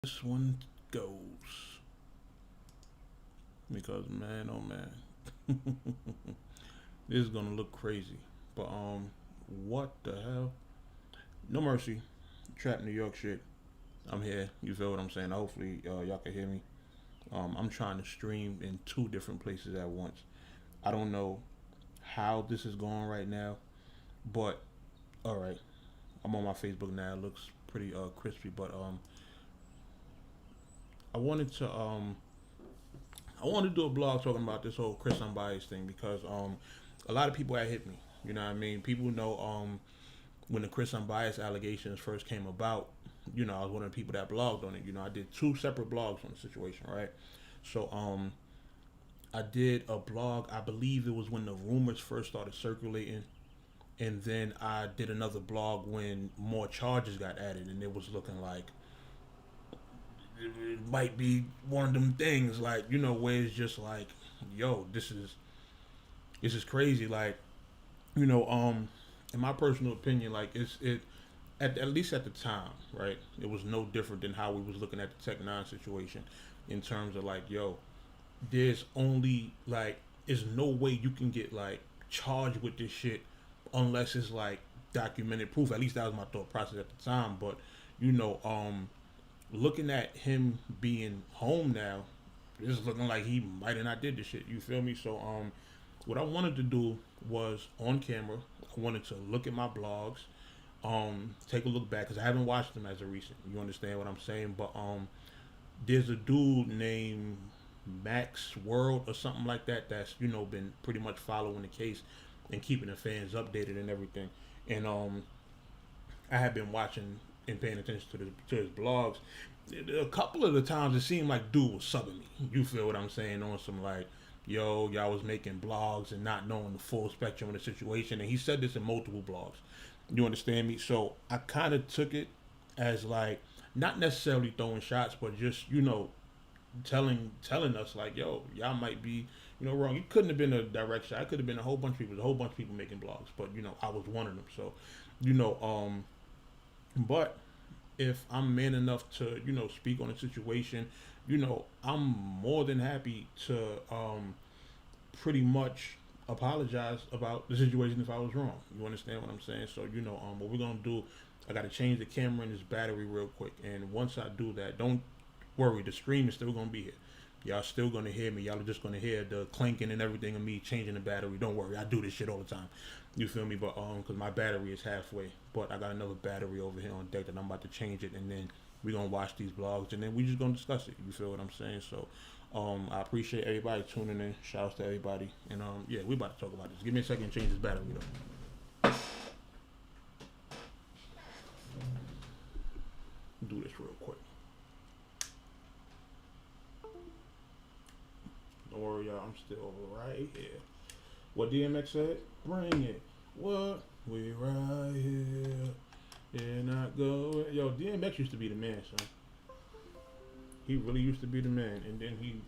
This one goes because man, oh man, this is gonna look crazy. But what the hell? No mercy, trap New York shit. I'm here. You feel what I'm saying? Hopefully, y'all can hear me. I'm trying to stream in two different places at once. I don't know how this is going right now, but all right. I'm on my Facebook now. It looks pretty crispy, but I wanted to I wanted to do a blog talking about this whole Chris Unbias thing because a lot of people had hit me. You know what I mean? People know when the Chris Unbias allegations first came about. You know, I was one of the people that blogged on it. You know, I did two separate blogs on the situation, right? So I did a blog. I believe it was when the rumors first started circulating, and then I did another blog when more charges got added, and it was looking like it might be one of them things, like where it's just like, yo, this is crazy. Like, you know, in my personal opinion, like it at least at the time, right? It was no different than how we was looking at the Tech Nine situation, in terms of like, yo, there's only like, there's no way you can get like charged with this shit unless it's like documented proof. At least that was my thought process at the time. But you know, looking at him being home now, it's looking like he might have not did this shit. You feel me? So what I wanted to do was on camera. I wanted to look at my blogs, take a look back because I haven't watched them as of recent. You understand what I'm saying? But there's a dude named Max World or something like that that's been pretty much following the case and keeping the fans updated and everything. And I have been watching and paying attention to his blogs. A couple of the times it seemed like dude was subbing me. You feel what I'm saying? On some like, yo, y'all was making blogs and not knowing the full spectrum of the situation. And he said this in multiple blogs. You understand me? So I kind of took it as like not necessarily throwing shots, but just telling us like, yo, y'all might be wrong. It couldn't have been a direct shot. It could have been a whole bunch of people. A whole bunch of people making blogs, but I was one of them. So you know, but if I'm man enough to speak on a situation, I'm more than happy to pretty much apologize about the situation if I was wrong. You understand what I'm saying? So what we're gonna do, I gotta change the camera and this battery real quick. And once I do that, don't worry, the stream is still gonna be here. Y'all still gonna hear me. Y'all are just gonna hear the clanking and everything of me changing the battery. Don't worry, I do this shit all the time. You feel me? But because my battery is halfway, but I got another battery over here on deck that I'm about to change it, and then we gonna watch these vlogs, and then we just gonna discuss it. You feel what I'm saying? So I appreciate everybody tuning in. Shouts to everybody, and yeah, we about to talk about this. Give me a second to change this battery though. Do this real quick. Don't worry, y'all. I'm still right here. What DMX said? Bring it. What? We right here. Yeah, not going. Yo, DMX used to be the man, son. He really used to be the man, and then he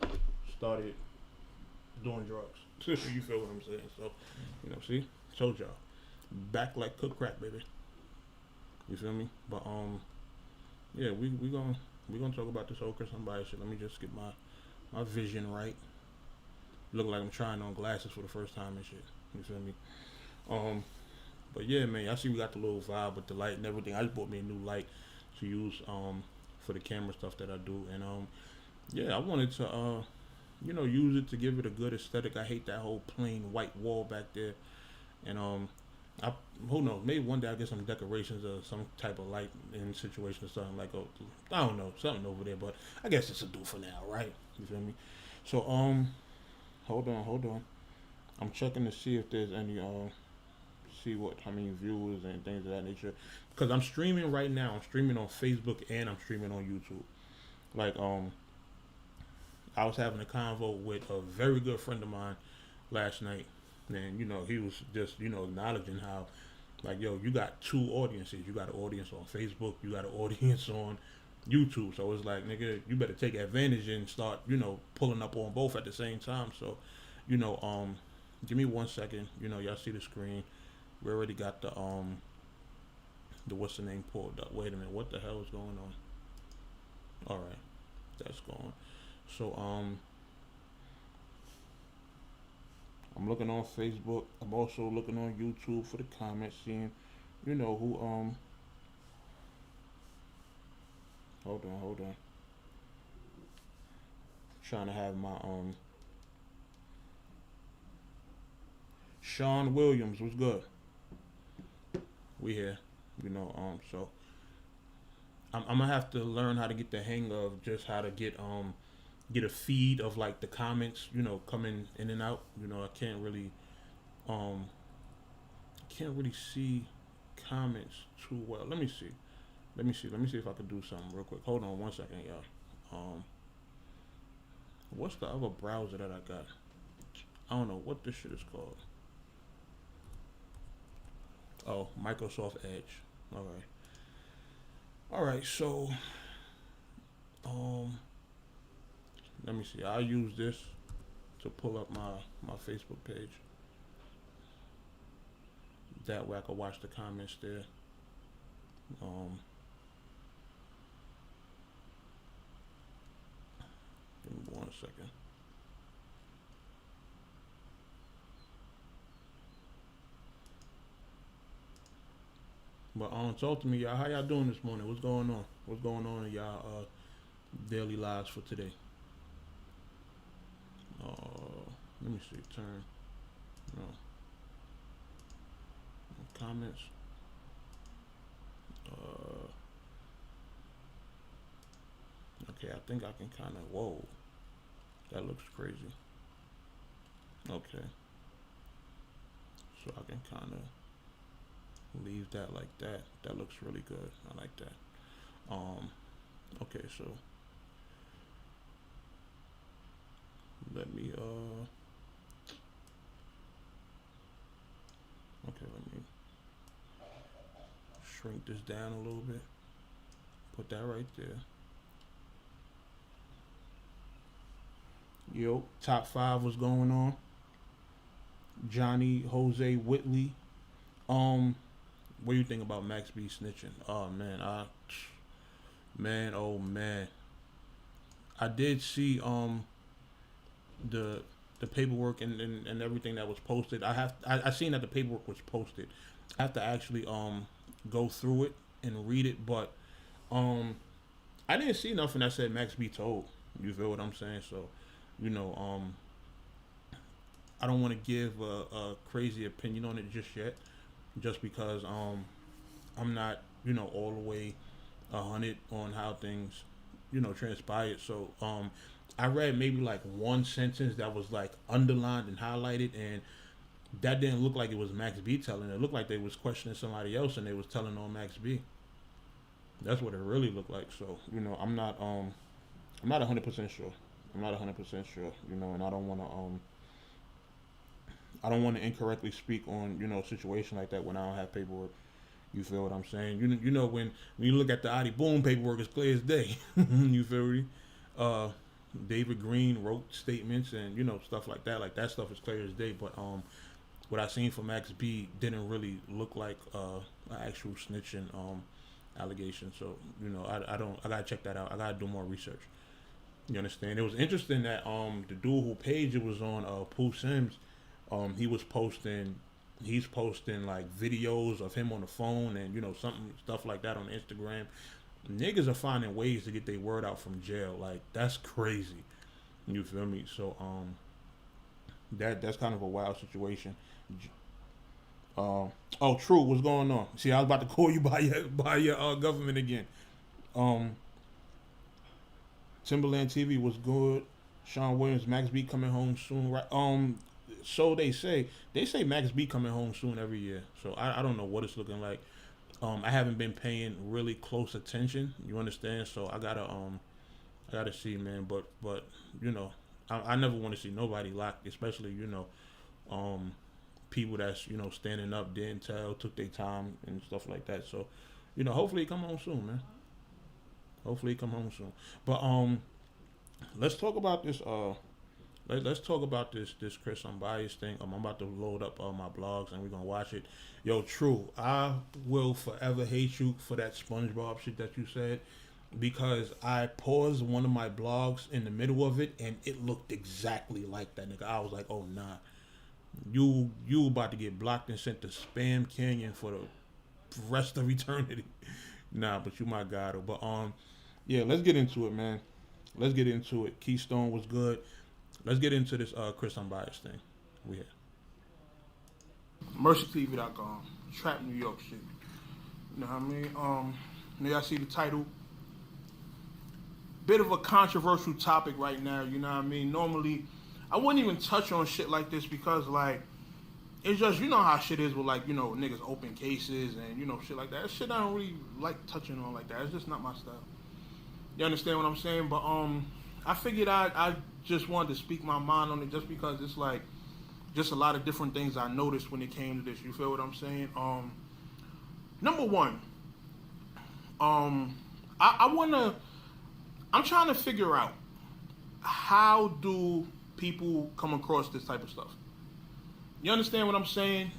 started doing drugs. You feel what I'm saying? So, see, told y'all, back like cook crack, baby. You feel me? But yeah, we gonna talk about this whole Chris Unbias shit. Let me just get my vision right. Look like I'm trying on glasses for the first time and shit. You feel me? But yeah, man, I see we got the little vibe with the light and everything. I just bought me a new light to use for the camera stuff that I do, and yeah, I wanted to use it to give it a good aesthetic. I hate that whole plain white wall back there, and I who knows, maybe one day I'll get some decorations or some type of light in situation or something like I don't know, something over there, but I guess it's a do for now, right? You feel me? So hold on. I'm checking to see if there's any see how many viewers and things of that nature. Because I'm streaming right now. I'm streaming on Facebook and I'm streaming on YouTube. Like I was having a convo with a very good friend of mine last night, and he was just acknowledging how, like, yo, you got two audiences. You got an audience on Facebook. You got an audience on YouTube. So it's like, nigga, you better take advantage and start pulling up on both at the same time. So give me 1 second. Y'all see the screen. We already got the what's the name pulled up. Wait a minute, what the hell is going on? All right, that's gone. So I'm looking on Facebook. I'm also looking on YouTube for the comments, seeing, who hold on. Trying to have my Sean Williams was good. We here, so I'm gonna have to learn how to get the hang of just how to get a feed of like the comments, coming in and out. I um can't really see comments too well. Let me see. Let me see if I can do something real quick. Hold on one second, y'all. What's the other browser that I got? I don't know what this shit is called. Oh, Microsoft Edge. All right. All right. So, um, let me see. I'll use this to pull up my Facebook page. That way I can watch the comments there. Um, Give me 1 second. But talk to me, y'all. How y'all doing this morning? What's going on? What's going on in y'all daily lives for today? Let me see. Turn. No. Comments. Okay, I think I can kind of. Whoa, that looks crazy. Okay, so I can kind of leave that like that. That looks really good. I like that. Okay, so let me okay, let me shrink this down a little bit. Put that right there. Yo, top five was going on. Johnny Jose Whitley. What do you think about Max B snitching? Oh man, oh man. I did see the paperwork and everything that was posted. I seen that the paperwork was posted. I have to actually go through it and read it, but I didn't see nothing that said Max B told. You feel what I'm saying? So, you know, I don't want to give a crazy opinion on it just yet, just because I'm not, all the way 100 on how things, transpired. So I read maybe like one sentence that was like underlined and highlighted, and that didn't look like it was Max B telling. It looked like they was questioning somebody else and they was telling on Max B. That's what it really looked like. So I'm not 100% sure. I'm not 100% sure. And I don't want to incorrectly speak on a situation like that when I don't have paperwork. You feel what I'm saying? When you look at the Adi Boom paperwork, it's clear as day. You feel me? David Green wrote statements and stuff like that. Like that stuff is clear as day. But what I seen from Max B didn't really look like an actual snitching allegation. So I gotta check that out. I gotta do more research. You understand? It was interesting that the dude who page it was on, Pooh Sims, he's posting like videos of him on the phone and something stuff like that on Instagram. Niggas are finding ways to get their word out from jail. Like that's crazy. You feel me? So that's kind of a wild situation. True. What's going on? See, I was about to call you by your government again. Timberland TV was good. Sean Williams, Max B coming home soon, right? So they say Max B coming home soon every year. So I don't know what it's looking like. I haven't been paying really close attention. You understand? So I gotta see, man. But I never want to see nobody locked, especially people that's standing up, didn't tell, took their time and stuff like that. So hopefully he come home soon, man. Hopefully he come home soon. But let's talk about this. Let's talk about this Chris Unbias thing. I'm about to load up my blogs and we're gonna watch it. Yo, True, I will forever hate you for that SpongeBob shit that you said. because I paused one of my blogs in the middle of it and it looked exactly like that nigga. I was like, oh nah, you about to get blocked and sent to Spam Canyon for the rest of eternity. Nah, but you my god. But yeah, let's get into it, man. Let's get into it. Keystone was good. Let's get into this Chris Unbias thing. We here. NoMercyTV.com. Trap New York shit. You know what I mean? Now y'all see the title. Bit of a controversial topic right now, you know what I mean? Normally, I wouldn't even touch on shit like this because, like, it's just, you know how shit is with, like, you know, niggas open cases and, you know, shit like that. Shit I don't really like touching on like that. It's just not my style. You understand what I'm saying? But I figured I just wanted to speak my mind on it just because it's, like, just a lot of different things I noticed when it came to this. You feel what I'm saying? Number one, I'm trying to figure out how do people come across this type of stuff. You understand what I'm saying?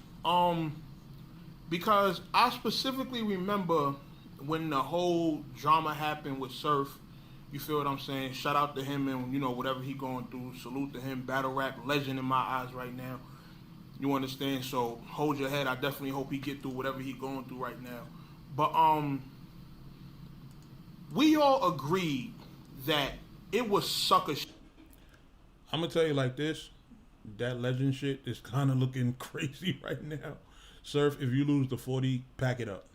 Because I specifically remember when the whole drama happened with Surf. You feel what I'm saying? Shout out to him and, you know, whatever he going through. Salute to him. Battle rap legend in my eyes right now. You understand? So hold your head. I definitely hope he get through whatever he going through right now. But we all agreed that it was sucker shit. I'm gonna tell you like this. That legend shit is kind of looking crazy right now. Surf, if you lose the 40, pack it up.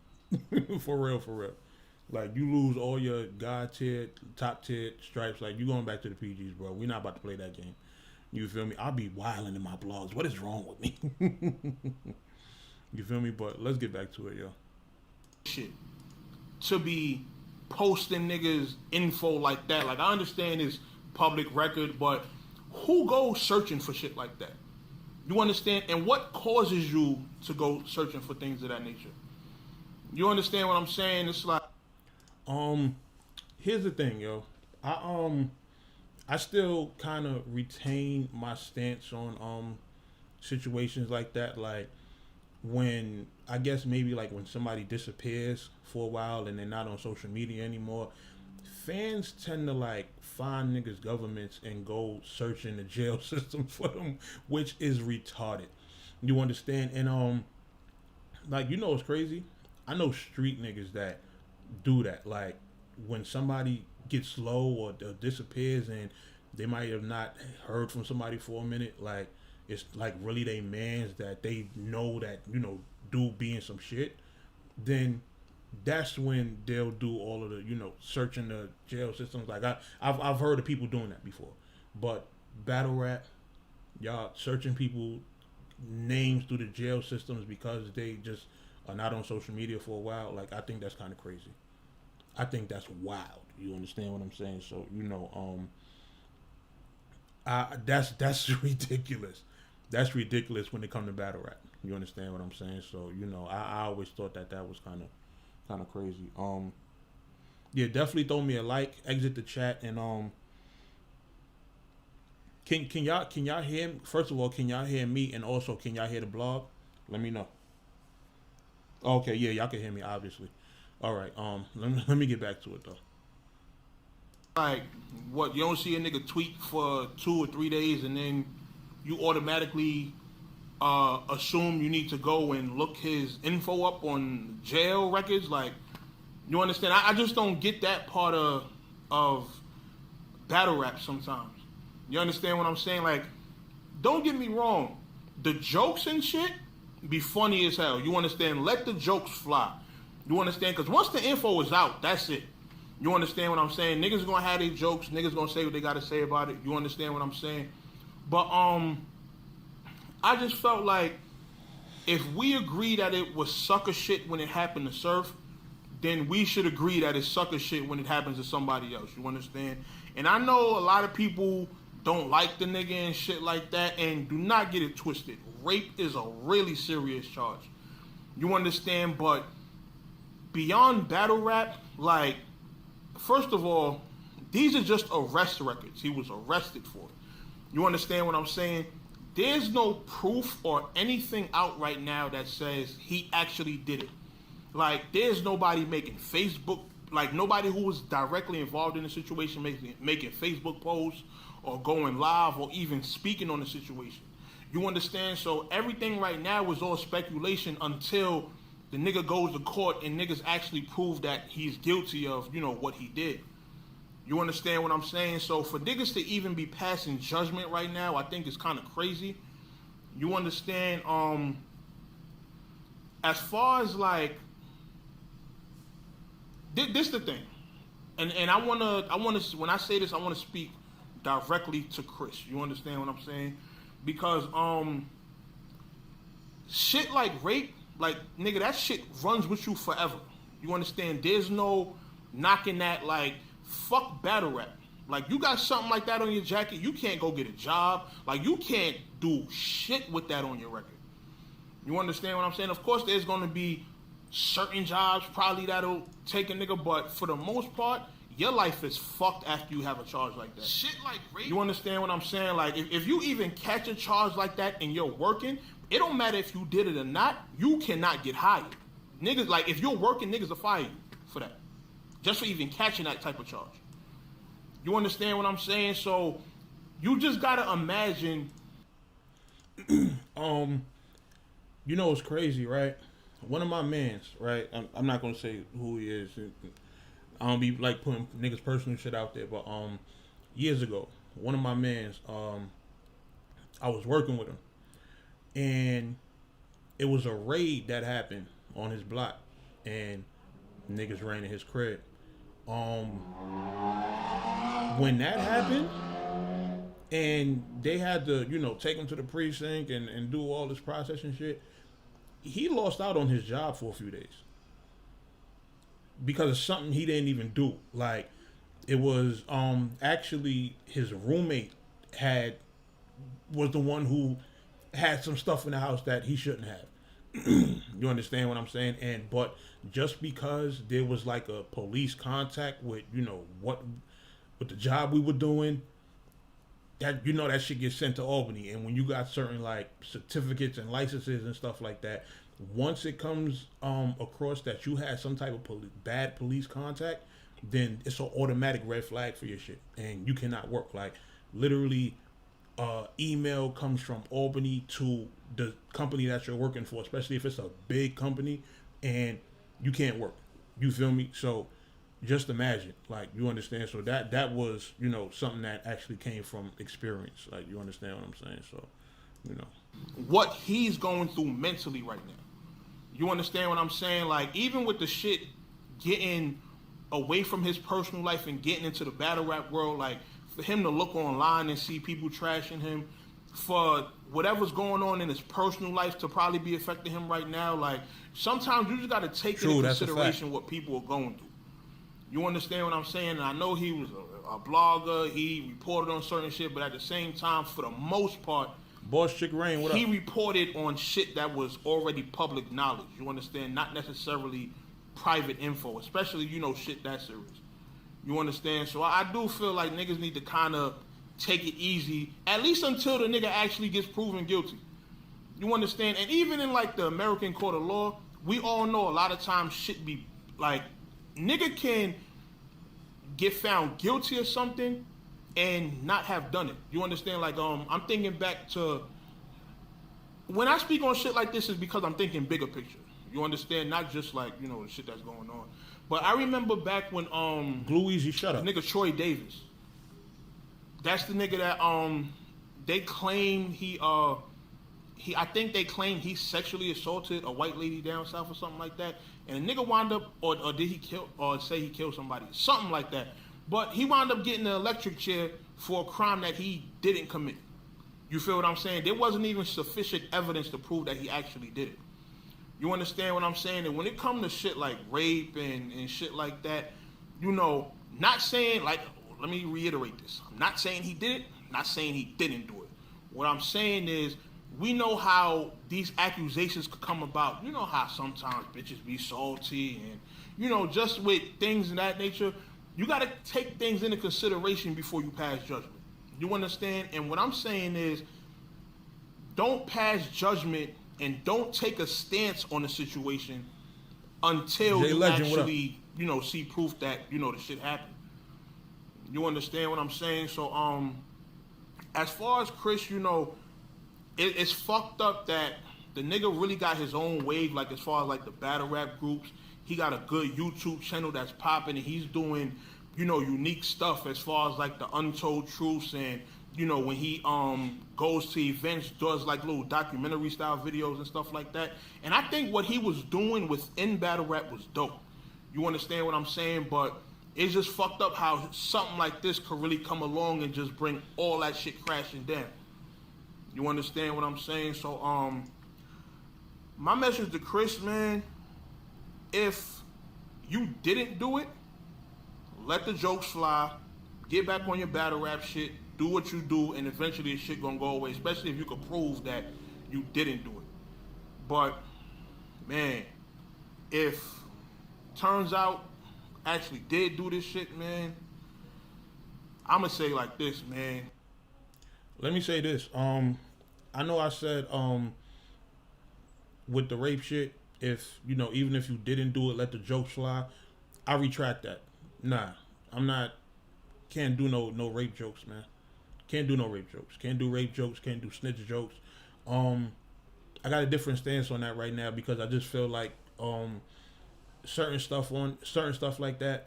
For real, for real. Like, you lose all your God tier, top tier stripes. Like, you going back to the PGs, bro. We're not about to play that game. You feel me? I'll be wilding in my blogs. What is wrong with me? You feel me? But let's get back to it, yo. Shit. To be posting niggas info like that. Like, I understand it's public record, but who goes searching for shit like that? You understand? And what causes you to go searching for things of that nature? You understand what I'm saying? It's like, here's the thing, yo. I still kind of retain my stance on situations like that. Like, when I guess maybe like when somebody disappears for a while and they're not on social media anymore, fans tend to like find niggas' governments and go search in the jail system for them, which is retarded. You understand? And like, you know what's crazy? I know street niggas that do that. Like, when somebody gets low or disappears and they might have not heard from somebody for a minute, like, it's like really they mans that they know that, you know, do being some shit, then that's when they'll do all of the, you know, searching the jail systems. Like, I've heard of people doing that before. But battle rap, y'all searching people names through the jail systems because they just are not on social media for a while. Like, I think that's kind of crazy. I think that's wild. You understand what I'm saying? So, you know, that's ridiculous. That's ridiculous when it comes to battle rap. You understand what I'm saying? So, you know, I always thought that was kind of crazy. Yeah, definitely throw me a like, exit the chat, and can y'all hear? First of all, can y'all hear me? And also, can y'all hear the blog? Let me know. Okay, yeah, y'all can hear me, obviously. All right, let me get back to it though. Like, what, you don't see a nigga tweet for 2 or 3 days and then you automatically assume you need to go and look his info up on jail records? Like, you understand? I just don't get that part of battle rap sometimes. You understand what I'm saying? Like, don't get me wrong. The jokes and shit be funny as hell. You understand? Let the jokes fly. You understand? Because once the info is out, that's it. You understand what I'm saying? Niggas gonna have their jokes. Niggas gonna say what they gotta say about it. You understand what I'm saying? But I just felt like if we agree that it was sucker shit when it happened to Surf, then we should agree that it's sucker shit when it happens to somebody else. You understand? And I know a lot of people don't like the nigga and shit like that, and do not get it twisted. Rape is a really serious charge. You understand? But beyond battle rap, like, first of all, these are just arrest records. He was arrested for it. You understand what I'm saying? There's no proof or anything out right now that says he actually did it. Like, there's nobody making Facebook like nobody who was directly involved in the situation making Facebook posts or going live or even speaking on the situation. You understand? So everything right now is all speculation until the nigga goes to court and niggas actually prove that he's guilty of, what he did. You understand what I'm saying? So for niggas to even be passing judgment right now, I think it's kind of crazy. You understand? As far as like, this the thing, and I wanna when I say this, I wanna speak directly to Chris. You understand what I'm saying? Because shit like rape, like nigga, that shit runs with you forever. You understand? There's no knocking that. Like, fuck battle rap. Like, you got something like that on your jacket, you can't go get a job. Like, you can't do shit with that on your record. You understand what I'm saying? Of course, there's gonna be certain jobs probably that'll take a nigga, but for the most part, your life is fucked after you have a charge like that. Shit like rape. You understand what I'm saying? Like, if you even catch a charge like that and you're working, it don't matter if you did it or not, you cannot get hired. Niggas, like, if you're working, niggas will fire you for that. Just for even catching that type of charge. You understand what I'm saying? So, you just gotta imagine. It's crazy, right? One of my mans, right? I'm not gonna say who he is. I don't be like putting niggas' personal shit out there, but years ago, one of my mans, I was working with him, and it was a raid that happened on his block, and niggas ran in his crib. When that happened, and they had to, take him to the precinct and do all this processing shit, he lost out on his job for a few days because of something he didn't even do. Like, it was actually his roommate was the one who had some stuff in the house that he shouldn't have. You understand what I'm saying? But just because there was like a police contact with with the job we were doing, that that shit gets sent to Albany. And when you got certain like certificates and licenses and stuff like that, once it comes across that you had some type of bad police contact, then it's an automatic red flag for your shit, and you cannot work. Like, literally, email comes from Albany to the company that you're working for, especially if it's a big company, and you can't work. You feel me? So just imagine, like, you understand? So that was, something that actually came from experience. Like, you understand what I'm saying? So, what he's going through mentally right now. You understand what I'm saying? Like, even with the shit getting away from his personal life and getting into the battle rap world, like, for him to look online and see people trashing him, for whatever's going on in his personal life to probably be affecting him right now, like, sometimes you just got to take into consideration what people are going through. You understand what I'm saying? And I know he was a blogger, he reported on certain shit, but at the same time, for the most part, Boss Chick Rain, what up? He reported on shit that was already public knowledge. You understand? Not necessarily private info, especially, shit that serious. You understand? So I do feel like niggas need to kind of take it easy, at least until the nigga actually gets proven guilty. You understand? And even in, like, the American court of law, we all know a lot of times shit be, like, nigga can get found guilty of something and not have done it. You understand? Like, I'm thinking back to, when I speak on shit like this, is because I'm thinking bigger picture. You understand? Not just like, the shit that's going on. But I remember back when Glue Easy, shut up. Nigga Troy Davis. That's the nigga that they claim I think they claim he sexually assaulted a white lady down south or something like that. And the nigga wound up, or did he kill, or say he killed somebody, something like that. But he wound up getting an electric chair for a crime that he didn't commit. You feel what I'm saying? There wasn't even sufficient evidence to prove that he actually did it. You understand what I'm saying? And when it comes to shit like rape and shit like that, not saying, like, let me reiterate this. I'm not saying he did it. I'm not saying he didn't do it. What I'm saying is, we know how these accusations could come about. You know how sometimes bitches be salty and, just with things of that nature. You got to take things into consideration before you pass judgment. You understand? And what I'm saying is, don't pass judgment and don't take a stance on the situation until you actually see proof that, the shit happened. You understand what I'm saying? So, as far as Chris, it's fucked up that the nigga really got his own wave, like as far as like the battle rap groups. He got a good YouTube channel that's popping, and he's doing, unique stuff as far as like the untold truths, and when he goes to events, does like little documentary style videos and stuff like that. And I think what he was doing within battle rap was dope. You understand what I'm saying? But it's just fucked up how something like this could really come along and just bring all that shit crashing down. You understand what I'm saying? So my message to Chris, man, if you didn't do it, let the jokes fly, get back on your battle rap shit, do what you do, and eventually this shit gonna go away, especially if you could prove that you didn't do it. But, man, if turns out actually did do this shit, man, I'm gonna say like this, man. Let me say this. I know I said with the rape shit, if even if you didn't do it, let the jokes fly. I retract that. Nah, I'm not. Can't do no rape jokes, man. Can't do no rape jokes. Can't do rape jokes. Can't do snitch jokes. I got a different stance on that right now because I just feel like certain stuff like that,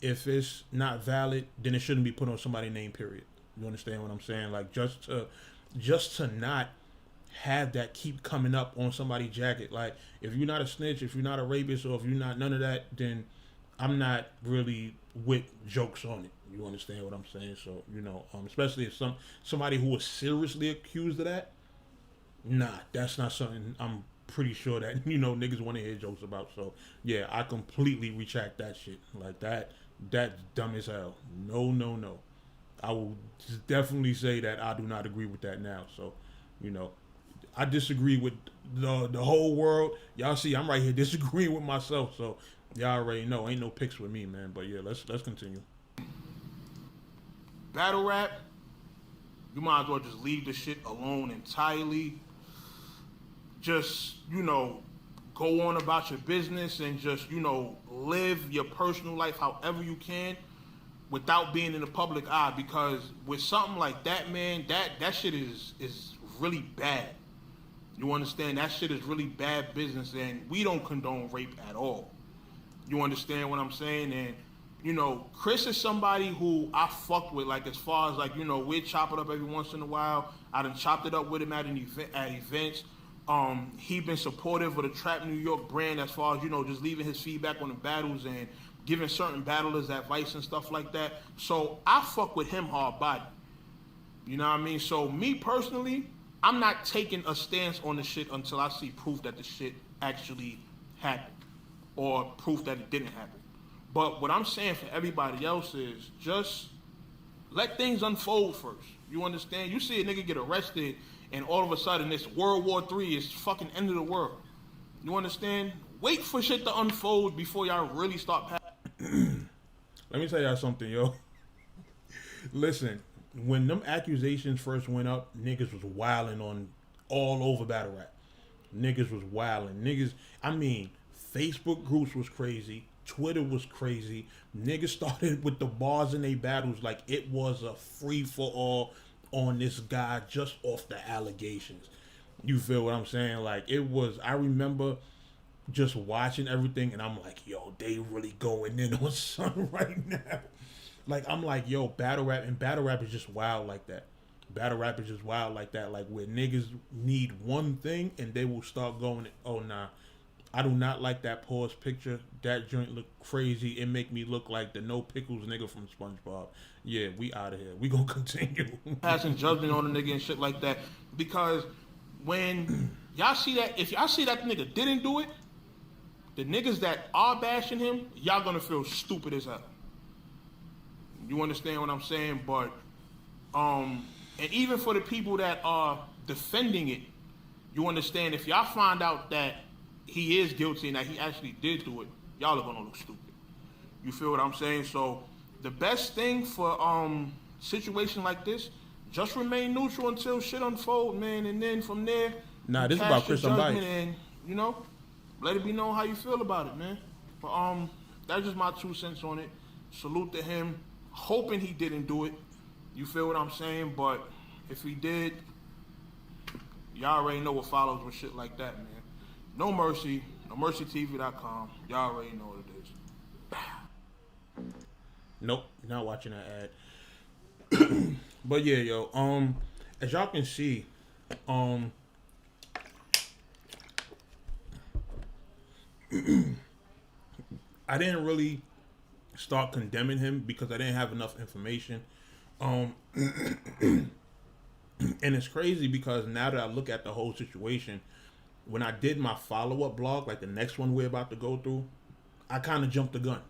if it's not valid, then it shouldn't be put on somebody's name. Period. You understand what I'm saying? Like just to not have that keep coming up on somebody's jacket. Like if you're not a snitch, if you're not a rapist, or if you're not none of that, then I'm not really with jokes on it. You understand what I'm saying? So especially if somebody who was seriously accused of that, nah, that's not something I'm pretty sure that niggas want to hear jokes about. So yeah, I completely retract that shit. Like that's dumb as hell. No. I will definitely say that I do not agree with that now. So I disagree with the whole world. Y'all see, I'm right here disagreeing with myself. So y'all already know, ain't no picks with me, man. But yeah, let's continue. Battle rap, you might as well just leave the shit alone entirely. Just, go on about your business and just, live your personal life however you can without being in the public eye. Because with something like that, man, that shit is really bad. You understand? That shit is really bad business, and we don't condone rape at all. You understand what I'm saying? And Chris is somebody who I fucked with, like, as far as, like, we chop it up every once in a while. I done chopped it up with him at events. He been supportive of the Trap New York brand as far as, just leaving his feedback on the battles and giving certain battlers advice and stuff like that. So I fuck with him hard body. You know what I mean? So me personally, I'm not taking a stance on the shit until I see proof that the shit actually happened or proof that it didn't happen. But what I'm saying for everybody else is just let things unfold first. You understand? You see a nigga get arrested and all of a sudden it's World War III, it's fucking end of the world. You understand? Wait for shit to unfold before y'all really start Let me tell y'all something, yo. Listen, when them accusations first went up, niggas was wilding on all over battle rap. Niggas was wilding. Facebook groups was crazy. Twitter was crazy. Niggas started with the bars in their battles like it was a free-for-all on this guy just off the allegations. You feel what I'm saying? Like, it was, I remember just watching everything and I'm like, yo, they really going in on something right now. Like, I'm like, yo, battle rap is just wild like that. Battle rap is just wild like that. Like, where niggas need one thing and they will start going, oh, nah. I do not like that pause picture. That joint look crazy. It make me look like the no pickles nigga from SpongeBob. Yeah, we out of here. We gonna continue. Passing judgment on the nigga and shit like that. Because when y'all see that, if y'all see that the nigga didn't do it, the niggas that are bashing him, y'all gonna feel stupid as hell. You understand what I'm saying? But, and even for the people that are defending it, you understand, if y'all find out that he is guilty and that he actually did do it, y'all are gonna look stupid. You feel what I'm saying? So the best thing for situation like this, just remain neutral until shit unfold, man, and then from there, nah, this is about Chris Unbias, and let it be known how you feel about it, man. But That's just my 2 cents on it. Salute to him. Hoping he didn't do it. You feel what I'm saying? But if he did, y'all already know what follows with shit like that, man. No Mercy, NoMercyTV.com. Y'all already know what it is. Nope, not watching that ad. But yeah, yo, as y'all can see, I didn't really start condemning him because I didn't have enough information. And it's crazy because now that I look at the whole situation, when I did my follow-up blog, like the next one we're about to go through, I kind of jumped the gun.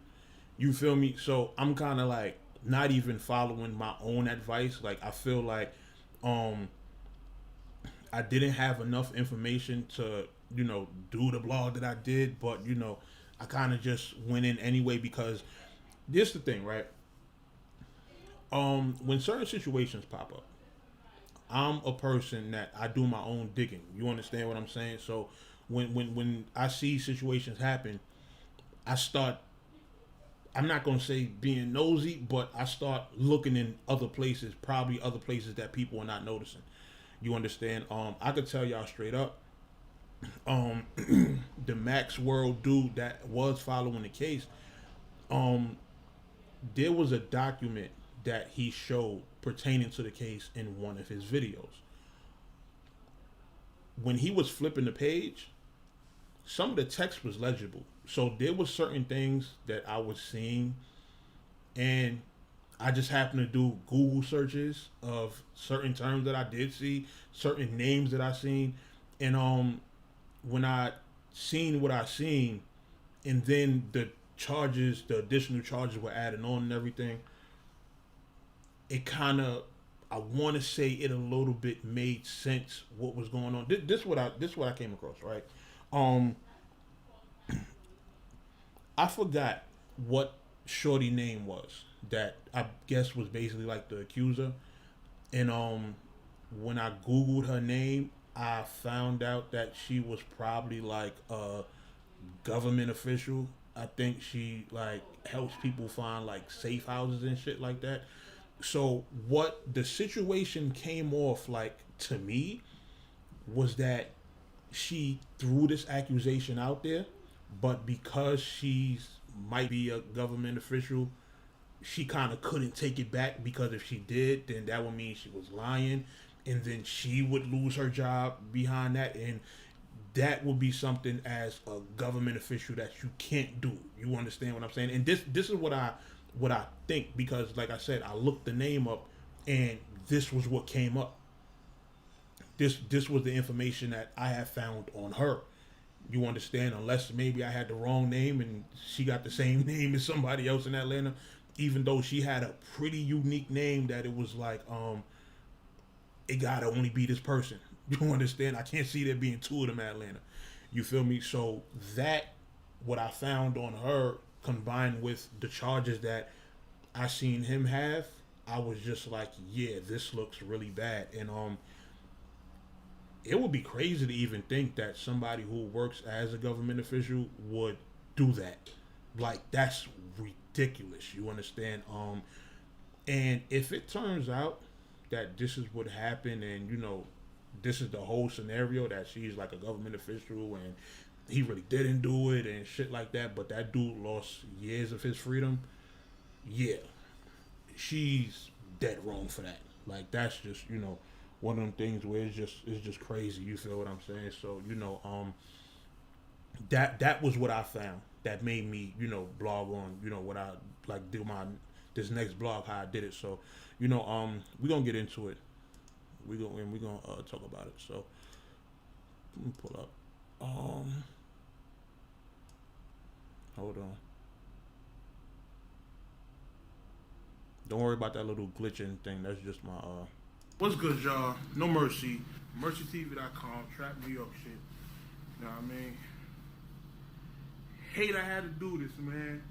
You feel me? So I'm kind of like not even following my own advice. Like I feel like I didn't have enough information to, do the blog that I did, but I kind of just went in anyway because this is the thing, right? When certain situations pop up, I'm a person that I do my own digging. You understand what I'm saying? So when I see situations happen, I'm not going to say being nosy, but I start looking in other places, probably other places that people are not noticing. You understand? I could tell y'all straight up, the Max World dude that was following the case, there was a document that he showed pertaining to the case in one of his videos. When he was flipping the page, some of the text was legible. So there was certain things that I was seeing, and I just happened to do Google searches of certain terms that I did see, certain names that I seen, and when I seen what I seen, and then the additional charges were added on and everything, it kind of, I want to say it a little bit made sense what was going on. This what I came across, right? I forgot what shorty name was that I guess was basically like the accuser, and when I Googled her name, I found out that she was probably like a government official. I think she like helps people find like safe houses and shit like that. So what the situation came off like to me was that she threw this accusation out there, but because she's might be a government official, she kind of couldn't take it back, because if she did, then that would mean she was lying, and then she would lose her job behind that, and that would be something as a government official that you can't do. You understand what I'm saying? And this is what I think, because like I said, I looked the name up and this was what came up. This was the information that I have found on her. You understand? Unless maybe I had the wrong name and she got the same name as somebody else in Atlanta, even though she had a pretty unique name that it was like, it gotta only be this person. You understand? I can't see there being two of them in Atlanta. You feel me? So that, what I found on her, combined with the charges that I seen him have, I was just like, yeah, this looks really bad. And it would be crazy to even think that somebody who works as a government official would do that. Like, that's ridiculous. You understand? And if it turns out that this is what happened, and this is the whole scenario, that she's like a government official and he really didn't do it and shit like that, but that dude lost years of his freedom, yeah, she's dead wrong for that. Like, that's just, one of them things where it's just crazy. You feel what I'm saying? So, that was what I found that made me, blog on, what I like do this next blog, how I did it. So, we're gonna get into it. We're gonna talk about it. So let me pull up. Hold on. Don't worry about that little glitching thing. That's just my What's good, y'all? No Mercy, NoMercyTV.com, trap New York shit. You know what I mean? Hate I had to do this, man.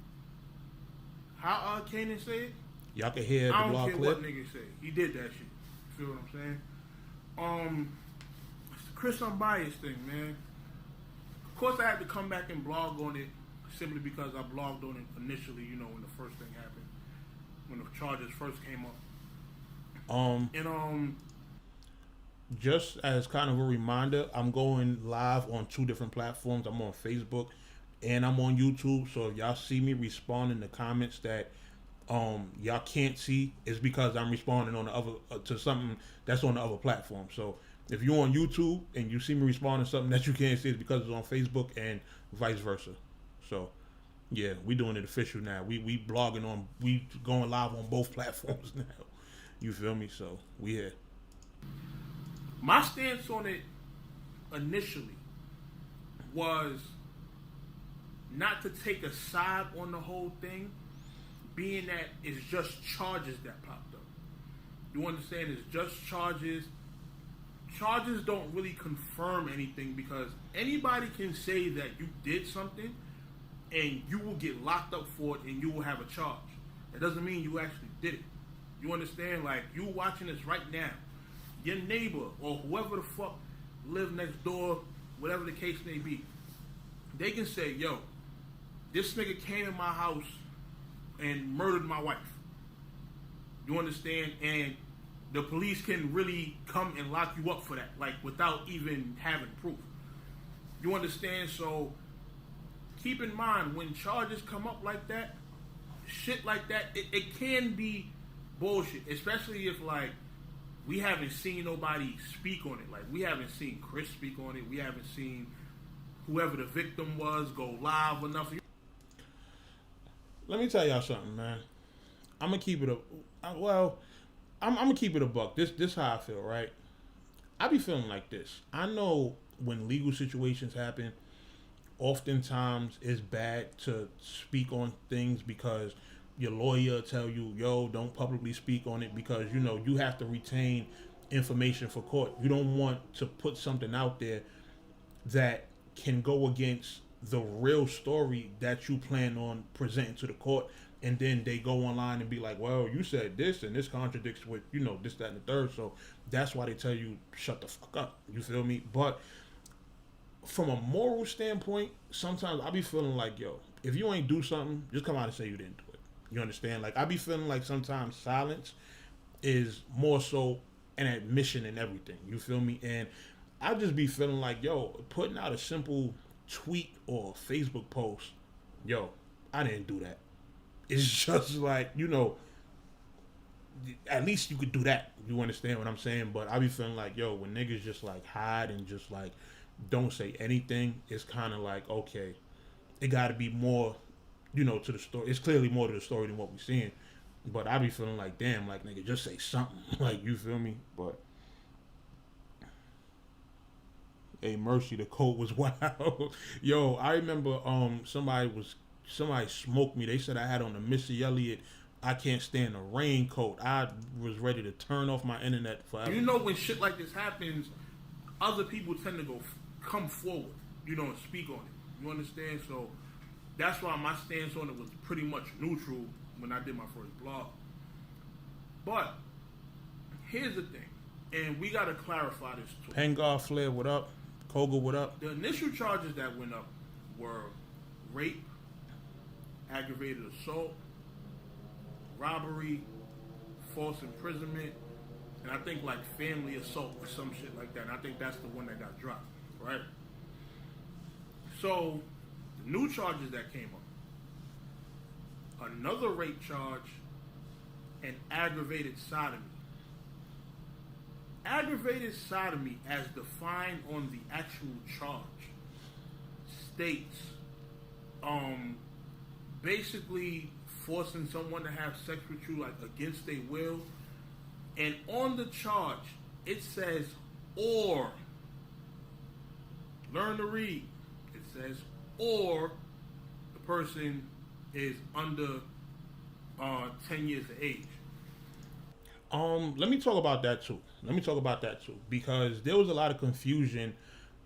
How Kanan say it? Y'all can hear the blog clip. I don't care what nigga say. He did that shit. You feel what I'm saying? It's the Chris Unbias thing, man. Of course I had to come back and blog on it simply because I blogged on it initially, you know, when the first thing happened, when the charges first came up. And just as kind of a reminder, I'm going live on 2 different platforms. I'm on Facebook and I'm on YouTube. So if y'all see me respond in the comments that y'all can't see, it's because I'm responding on the other to something that's on the other platform. So if you're on YouTube and you see me responding to something that you can't see, it's because it's on Facebook and vice versa. So yeah, we doing it official now. We blogging on, we going live on both platforms now. You feel me? So we here. my stance on it initially was not to take a side on the whole thing, being that it's just charges that popped up. You understand? It's just charges. Charges don't really confirm anything because anybody can say that you did something and you will get locked up for it and you will have a charge. That doesn't mean you actually did it. You understand? Like, you watching this right now, your neighbor or whoever the fuck live next door, whatever the case may be, they can say, yo, this nigga came in my house and murdered my wife. You understand? And the police can really come and lock you up for that, like, without even having proof. You understand? So keep in mind, when charges come up like that, shit like that, it can be bullshit, especially if, like, we haven't seen nobody speak on it. Like, we haven't seen Chris speak on it. We haven't seen whoever the victim was go live or nothing. Let me tell y'all something, man. I'm gonna keep it I'm gonna keep it a buck. This how I feel, right? I be feeling like this. I know when legal situations happen, oftentimes it's bad to speak on things because your lawyer tell you, yo, don't publicly speak on it because, you know, you have to retain information for court. You don't want to put something out there that can go against the real story that you plan on presenting to the court, and then they go online and be like, well, you said this and this contradicts with, you know, this, that, and the third. So that's why they tell you shut the fuck up. You feel me? But from a moral standpoint, sometimes I be feeling like, yo, if you ain't do something, just come out and say you didn't do it. You understand? Like, I be feeling like sometimes silence is more so an admission in everything. You feel me? And I just be feeling like, yo, putting out a simple tweet or Facebook post, yo, I didn't do that. It's just like, you know, at least you could do that. You understand what I'm saying? But I be feeling like, yo, when niggas just like hide and just like don't say anything, it's kind of like, okay, it got to be more, you know, to the story. It's clearly more to the story than what we're seeing. But I be feeling like, damn, like, nigga, just say something. Like, you feel me? But hey, Mercy, the coat was wild. Yo, I remember somebody smoked me. They said I had on a Missy Elliott I can't stand the raincoat. I was ready to turn off my internet forever. You know, when shit like this happens, other people tend to come forward, you know, and speak on it. You understand? So that's why my stance on it was pretty much neutral when I did my first blog. But here's the thing, and we got to clarify this too. Hangar Flair, what up? Koga, what up? The initial charges that went up were rape, aggravated assault, robbery, false imprisonment, and I think like family assault or some shit like that. And I think that's the one that got dropped, right? So the new charges that came up, another rape charge and aggravated sodomy. Aggravated sodomy, as defined on the actual charge, states basically forcing someone to have sex with you like against their will. And on the charge, it says, or, learn to read. It says, or the person is under 10 years of age. Let me talk about that too. Because there was a lot of confusion.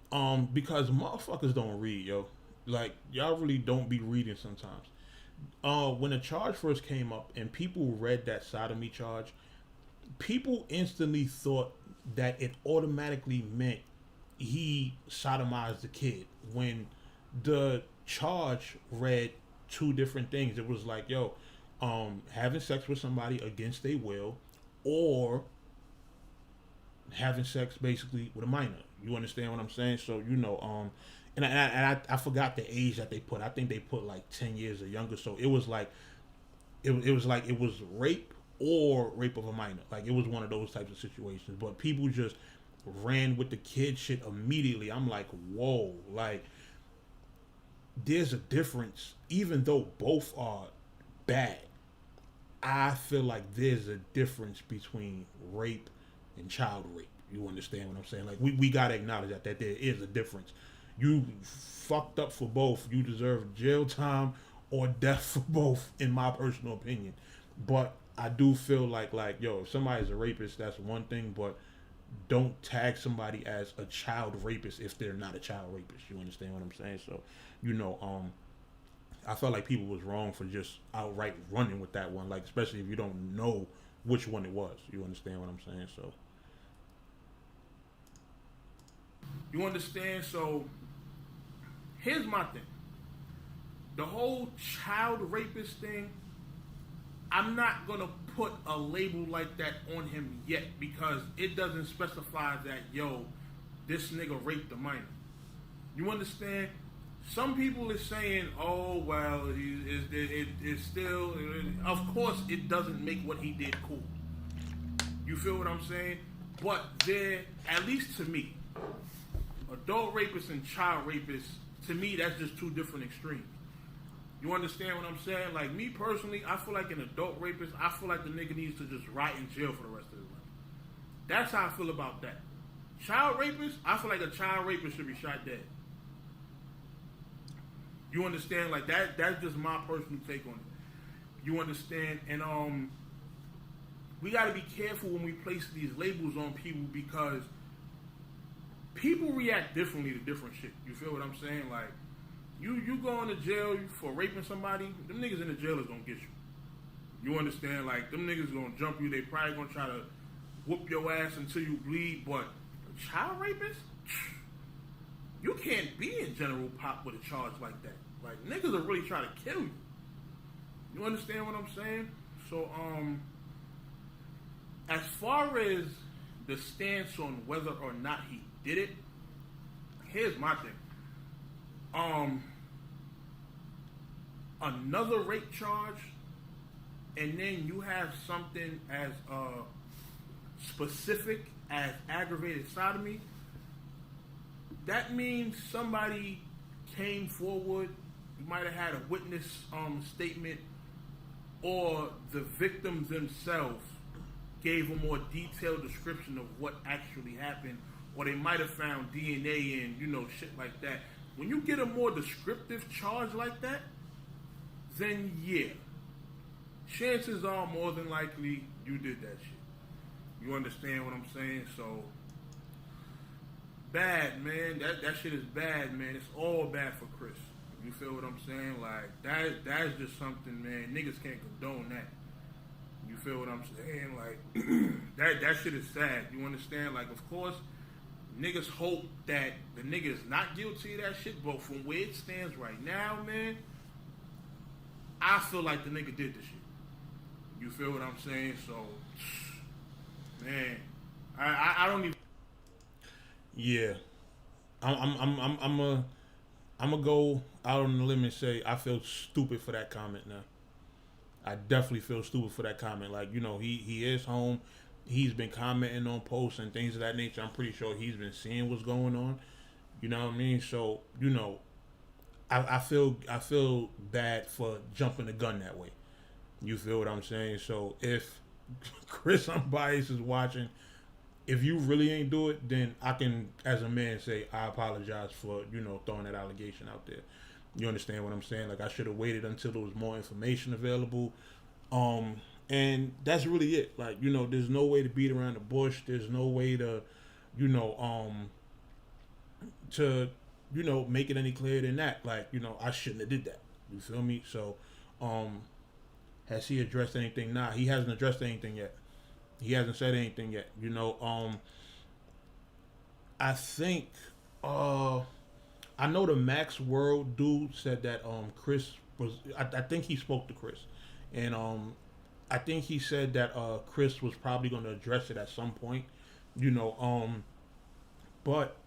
Because motherfuckers don't read, yo. Like, y'all really don't be reading sometimes. When the charge first came up and people read that sodomy charge, people instantly thought that it automatically meant he sodomized the kid, when the charge read two different things. It was like, yo, having sex with somebody against their will, or having sex basically with a minor. You understand what I'm saying? So and I forgot the age that they put. I think they put like 10 years or younger. So it was like it was rape or rape of a minor. Like it was one of those types of situations. But people just ran with the kid shit immediately. I'm like, whoa, like there's a difference. Even though both are bad, I feel like there's a difference between rape and child rape. You understand what I'm saying? Like we gotta acknowledge that there is a difference. You fucked up for both. You deserve jail time or death for both, in my personal opinion. But I do feel like yo, if somebody's a rapist, that's one thing, but don't tag somebody as a child rapist if they're not a child rapist. You understand what I'm saying? So, I felt like people was wrong for just outright running with that one, like especially if you don't know which one it was. You understand what I'm saying? So you understand? So here's my thing. The whole child rapist thing, I'm not going to put a label like that on him yet because it doesn't specify that, yo, this nigga raped a minor. You understand? Some people is saying, oh, well, it's still, of course it doesn't make what he did cool. You feel what I'm saying? But there, at least to me, adult rapists and child rapists, to me, that's just two different extremes. You understand what I'm saying? Like, me personally, I feel like an adult rapist, I feel like the nigga needs to just rot in jail for the rest of his life. That's how I feel about that. Child rapist, I feel like a child rapist should be shot dead. You understand? Like, that's just my personal take on it. You understand? And we got to be careful when we place these labels on people because people react differently to different shit. You feel what I'm saying? Like, you going to jail for raping somebody, them niggas in the jail is going to get you. You understand? Like, them niggas going to jump you. They probably going to try to whoop your ass until you bleed. But a child rapist? You can't be in general pop with a charge like that. Like, niggas are really trying to kill you. You understand what I'm saying? So, as far as the stance on whether or not he did it, here's my thing. Another rape charge, and then you have something as specific as aggravated sodomy, that means somebody came forward, you might have had a witness statement, or the victims themselves gave a more detailed description of what actually happened, or they might have found DNA and, shit like that. When you get a more descriptive charge like that, then yeah, chances are more than likely you did that shit. You understand what I'm saying? So, bad, man. That shit is bad, man. It's all bad for Chris. You feel what I'm saying? Like, that's just something, man. Niggas can't condone that. You feel what I'm saying? Like, that shit is sad. You understand? Like, of course, niggas hope that the nigga is not guilty of that shit, but from where it stands right now, man, I feel like the nigga did the shit. You feel what I'm saying? So, man, I don't even. yeah, I'm gonna go out on the limb and say I feel stupid for that comment now. I definitely feel stupid for that comment. Like, he is home. He's been commenting on posts and things of that nature. I'm pretty sure he's been seeing what's going on. You know what I mean? So, I feel bad for jumping the gun that way. You feel what I'm saying? So if Chris Unbias is watching, if you really ain't do it, then I can, as a man, say I apologize for, throwing that allegation out there. You understand what I'm saying? Like, I should have waited until there was more information available. And that's really it. Like, there's no way to beat around the bush. There's no way to, make it any clearer than that. Like, I shouldn't have did that. You feel me? So, has he addressed anything? Nah, he hasn't addressed anything yet. He hasn't said anything yet. I think, I know the Max World dude said that Chris was. I think he spoke to Chris, and I think he said that Chris was probably going to address it at some point. You know, but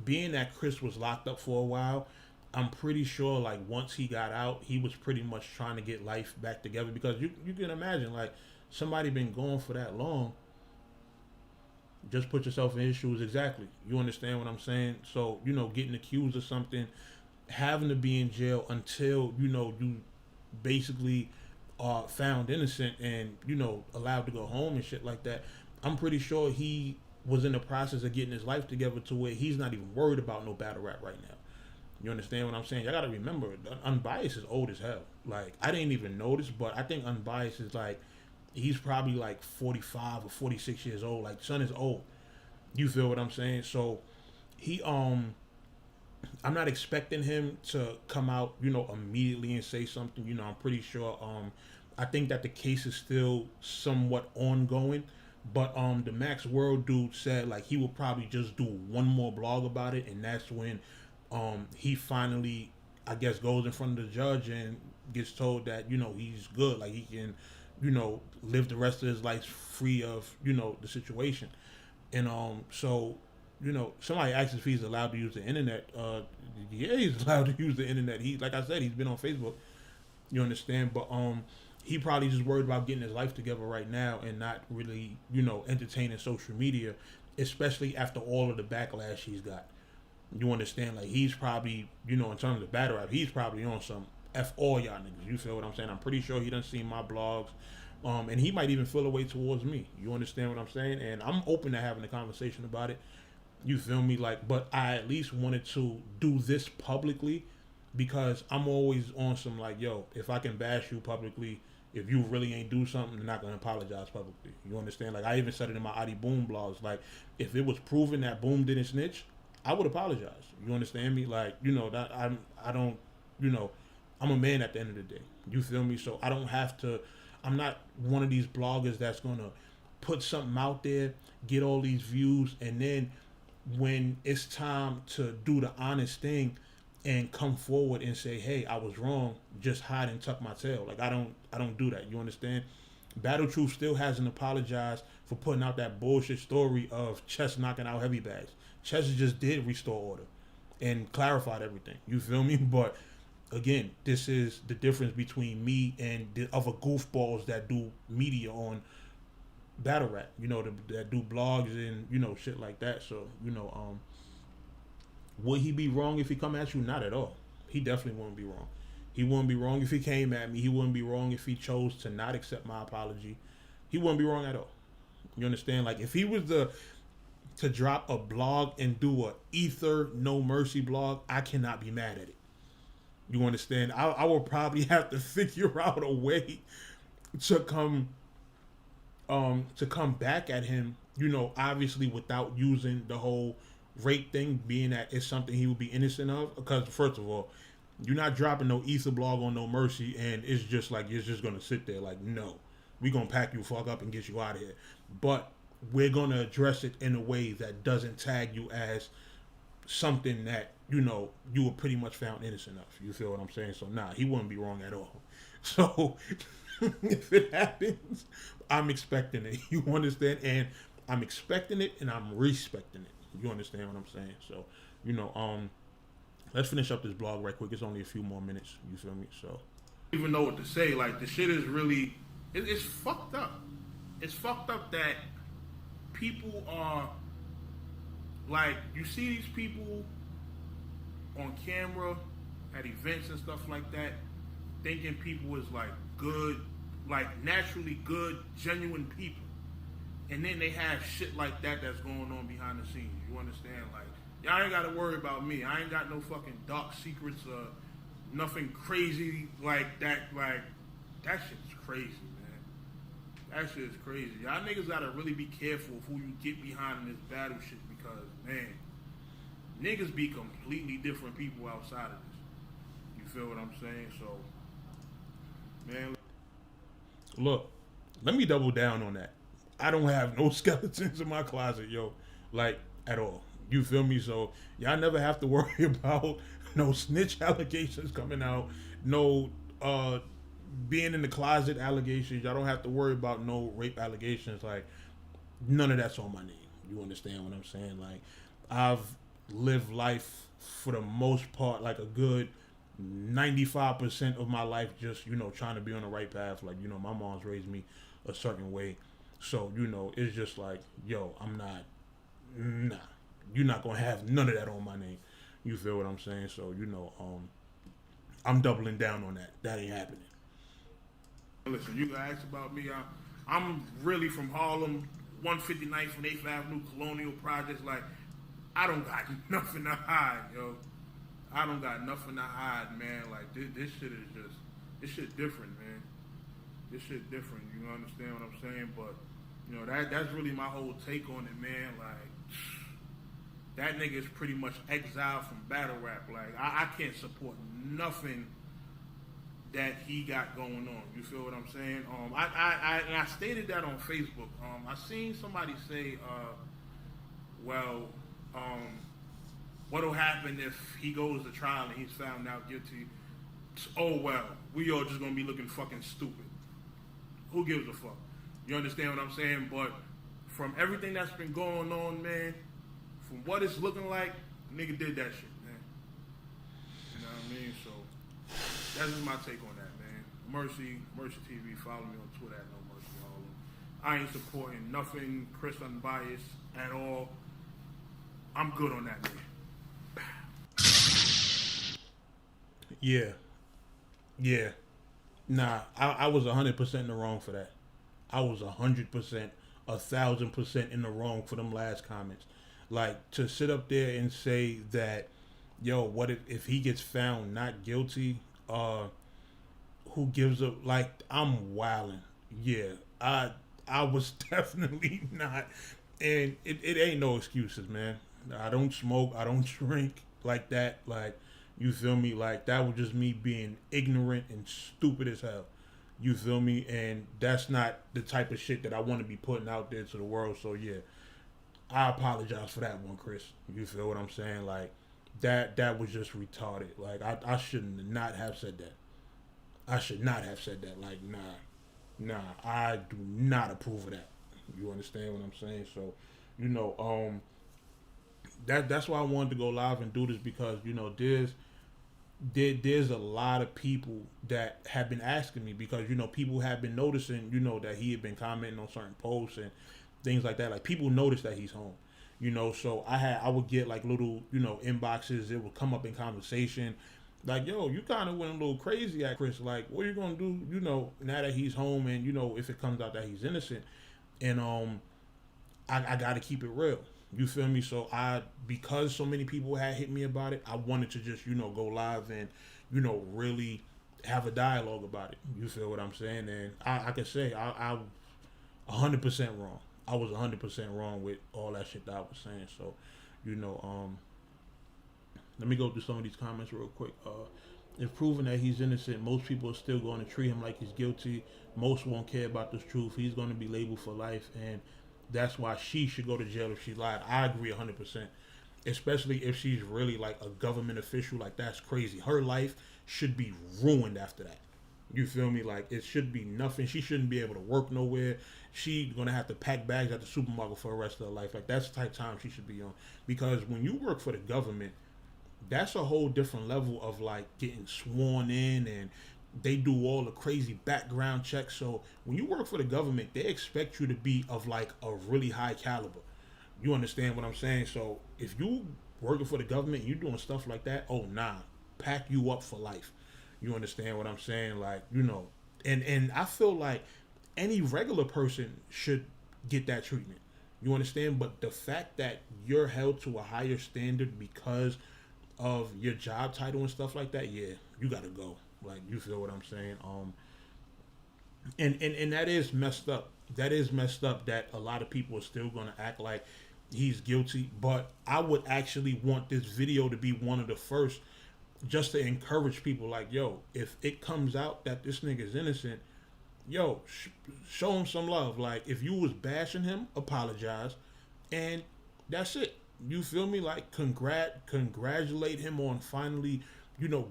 being that Chris was locked up for a while, I'm pretty sure like once he got out, he was pretty much trying to get life back together because you can imagine like somebody been gone for that long. Just put yourself in his shoes exactly. You understand what I'm saying? So, getting accused of something, having to be in jail until, you basically are found innocent and, allowed to go home and shit like that. I'm pretty sure he was in the process of getting his life together to where he's not even worried about no battle rap right now. You understand what I'm saying? Y'all gotta remember, Unbias is old as hell. Like, I didn't even notice, but I think Unbias is like, he's probably like 45 or 46 years old. Like, son is old. You feel what I'm saying? So, I'm not expecting him to come out, immediately and say something. I'm pretty sure, I think that the case is still somewhat ongoing. But the Max World dude said like he will probably just do one more blog about it, and that's when he finally, I guess, goes in front of the judge and gets told that he's good, like he can live the rest of his life free of the situation. And so somebody asked if he's allowed to use the internet. Yeah, he's allowed to use the internet. He, like I said, he's been on Facebook. You understand? But he probably just worried about getting his life together right now and not really, entertaining social media, especially after all of the backlash he's got. You understand? Like, he's probably, in terms of battle rap, he's probably on some F all y'all niggas. You feel what I'm saying? I'm pretty sure he done seen my blogs. And he might even feel a way towards me. You understand what I'm saying? And I'm open to having a conversation about it. You feel me? Like, but I at least wanted to do this publicly because I'm always on some like, yo, if I can bash you publicly, if you really ain't do something, I'm not gonna apologize publicly. You understand? Like, I even said it in my Adi Boom blogs. Like, if it was proven that Boom didn't snitch, I would apologize. You understand me? Like, that I don't, I'm a man at the end of the day. You feel me? So I don't have to. I'm not one of these bloggers that's gonna put something out there, get all these views, and then when it's time to do the honest thing and come forward and say, hey, I was wrong, just hide and tuck my tail. Like, I don't do that. You understand? Battle Truth still hasn't apologized for putting out that bullshit story of Chess knocking out heavy bags. Chess just did restore order and clarified everything. You feel me? But again, this is the difference between me and the other goofballs that do media on battle rap, that do blogs and, shit like that. So, would he be wrong if he come at you? Not at all. He definitely wouldn't be wrong. He wouldn't be wrong if he came at me. He wouldn't be wrong if he chose to not accept my apology. He wouldn't be wrong at all. You understand? Like, if he was to drop a blog and do a Ether No Mercy blog, I cannot be mad at it. You understand? I will probably have to figure out a way to come back at him, obviously without using the whole rape thing, being that it's something he would be innocent of. Because first of all, you're not dropping no Ether blog on No Mercy and it's just like it's just gonna sit there. Like, no, we gonna pack you fuck up and get you out of here. But we're gonna address it in a way that doesn't tag you as something that you were pretty much found innocent of. You feel what I'm saying? So nah, he wouldn't be wrong at all. So if it happens, I'm expecting it. You understand? And I'm expecting it and I'm respecting it. You understand what I'm saying? So, let's finish up this blog right quick. It's only a few more minutes. You feel me? So, I don't even know what to say. Like, the shit is really, it's fucked up. It's fucked up that people are, like, you see these people on camera at events and stuff like that, thinking people is like good, like naturally good, genuine people. And then they have shit like that that's going on behind the scenes. You understand? Like, y'all ain't got to worry about me. I ain't got no fucking dark secrets or nothing crazy like that. Like, that shit's crazy, man. That shit is crazy. Y'all niggas got to really be careful of who you get behind in this battle shit because, man, niggas be completely different people outside of this. You feel what I'm saying? So, man. Look, let me double down on that. I don't have no skeletons in my closet, yo. Like, at all. You feel me? So y'all never have to worry about no snitch allegations coming out, no being in the closet allegations. Y'all don't have to worry about no rape allegations. Like, none of that's on my name. You understand what I'm saying? Like, I've lived life for the most part, like a good 95% of my life, just, trying to be on the right path. Like, my mom's raised me a certain way. So, it's just like, yo, nah, you're not going to have none of that on my name. You feel what I'm saying? So, I'm doubling down on that. That ain't happening. Listen, you asked about me. I'm really from Harlem, 159th and 8th Avenue, Colonial Projects. Like, I don't got nothing to hide, yo. I don't got nothing to hide, man. Like, this shit is just, this shit different, man. This shit different. You understand what I'm saying? But, that's really my whole take on it, man. Like, that nigga is pretty much exiled from battle rap. Like, I can't support nothing that he got going on. You feel what I'm saying? I stated that on Facebook. I seen somebody say, what'll happen if he goes to trial and he's found out guilty? Oh, well, we all just gonna be looking fucking stupid. Who gives a fuck? You understand what I'm saying? But from everything that's been going on, man, from what it's looking like, nigga did that shit, man. You know what I mean? So that's just my take on that, man. NoMercyTV. Follow me on Twitter at NoMercy. I ain't supporting nothing Chris Unbias at all. I'm good on that, man. Yeah. Nah, I was 100% in the wrong for that. I was 100%, 1,000% in the wrong for them last comments. Like, to sit up there and say that, yo, what if he gets found not guilty? Who gives a, like, I'm wilding. Yeah, I was definitely not, and it ain't no excuses, man. I don't smoke, I don't drink like that. Like, you feel me? Like, that was just me being ignorant and stupid as hell. You feel me? And that's not the type of shit that I want to be putting out there to the world. So yeah, I apologize for that one, Chris. You feel what I'm saying? Like, that was just retarded. Like, I shouldn't not have said that. I should not have said that. Like, nah, I do not approve of that. You understand what I'm saying? So, that's why I wanted to go live and do this, because there's a lot of people that have been asking me, because people have been noticing that he had been commenting on certain posts and things like that. Like, people notice that he's home, so I would get like little inboxes. It would come up in conversation like, yo, you kind of went a little crazy at Chris. Like, what are you gonna do now that he's home, and if it comes out that he's innocent? And I gotta keep it real. You feel me? So because so many people had hit me about it, I wanted to just, go live and, really have a dialogue about it. You feel what I'm saying? And I can say I 100% wrong. I was 100% wrong with all that shit that I was saying. So, let me go through some of these comments real quick. If proven that he's innocent, most people are still going to treat him like he's guilty. Most won't care about this truth. He's going to be labeled for life, and that's why she should go to jail if she lied. I agree 100%. Especially if she's really like a government official. Like, that's crazy. Her life should be ruined after that. You feel me? Like, it should be nothing. She shouldn't be able to work nowhere. She's going to have to pack bags at the supermarket for the rest of her life. Like, that's the type of time she should be on. Because when you work for the government, that's a whole different level of like getting sworn in, and they do all the crazy background checks. So when you work for the government, they expect you to be of like a really high caliber. You understand what I'm saying? So if you working for the government and you doing stuff like that, oh nah, pack you up for life. You understand what I'm saying? Like, and I feel like any regular person should get that treatment. You understand? But the fact that you're held to a higher standard because of your job title and stuff like that, yeah, you gotta go. Like, you feel what I'm saying? And that is messed up. That is messed up that a lot of people are still gonna act like he's guilty. But I would actually want this video to be one of the first, just to encourage people. Like, yo, if it comes out that this nigga's innocent, yo, show him some love. Like, if you was bashing him, apologize, and that's it. you feel me? Like, congratulate him on finally,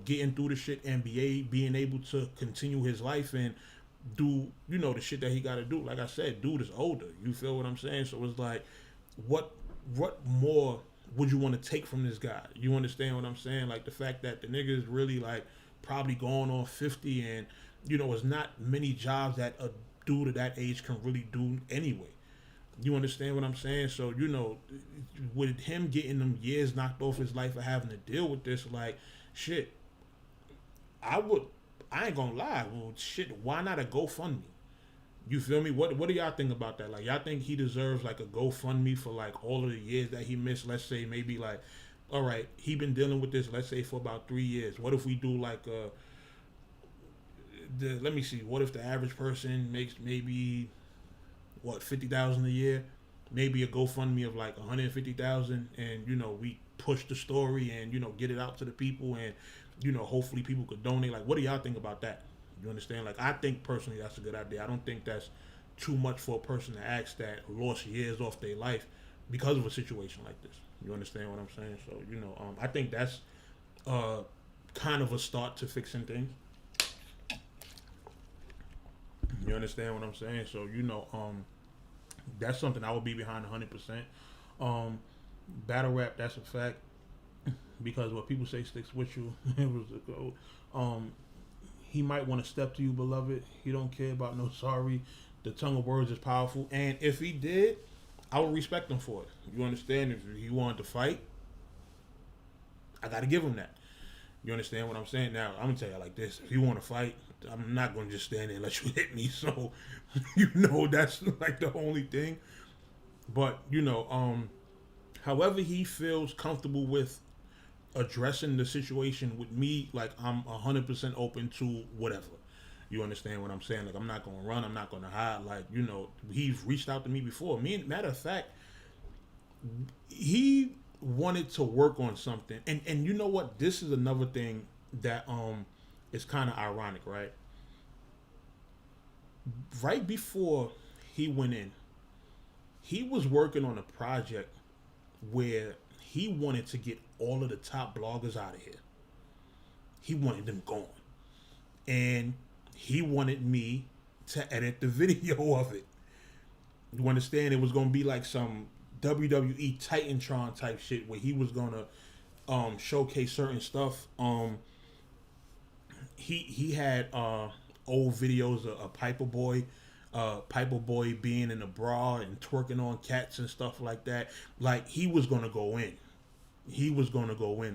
getting through the shit and being able to continue his life and do, the shit that he got to do. Like I said, dude is older. You feel what I'm saying? So it's like, what more would you want to take from this guy? You understand what I'm saying? Like, the fact that the nigga is really, like, probably going on 50 and, it's not many jobs that a dude at that age can really do anyway. You understand what I'm saying? So, with him getting them years knocked off his life of having to deal with this, like, shit, I ain't gonna lie. Well, shit, why not a GoFundMe? You feel me? What do y'all think about that? Like, y'all think he deserves, like, a GoFundMe for, like, all of the years that he missed? Let's say maybe, like, all right, he been dealing with this, let's say, for about 3 years. What if we do, like, let me see. What if the average person makes maybe, $50,000 a year? Maybe a GoFundMe of, like, 150,000, and, we push the story and, get it out to the people and, hopefully people could donate. Like, what do y'all think about that? You understand? Like, I think personally that's a good idea. I don't think that's too much for a person to ask that lost years off their life because of a situation like this. You understand what I'm saying? So, I think that's kind of a start to fixing things. You understand what I'm saying? So, that's something I would be behind 100%. Battle rap, that's a fact. Because what people say sticks with you. It was a go. He might want to step to you, beloved. He don't care about no sorry. The tongue of words is powerful. And if he did, I would respect him for it. You understand? If he wanted to fight, I got to give him that. You understand what I'm saying? Now, I'm going to tell you like this. If you want to fight, I'm not going to just stand there and let you hit me. So, that's like the only thing. But, however he feels comfortable with addressing the situation with me, like, I'm 100% open to whatever. You understand what I'm saying? Like, I'm not going to run. I'm not going to hide. Like, he's reached out to me before. Matter of fact, he wanted to work on something. And you know what? This is another thing that is kind of ironic, right? Right before he went in, he was working on a project where he wanted to get all of the top bloggers out of here. He wanted them gone. And he wanted me to edit the video of it. You understand? It was going to be like some WWE Titantron type shit where he was going to showcase certain stuff. He had old videos of Piper Boy being in a bra and twerking on cats and stuff like that. Like, he was going to go in.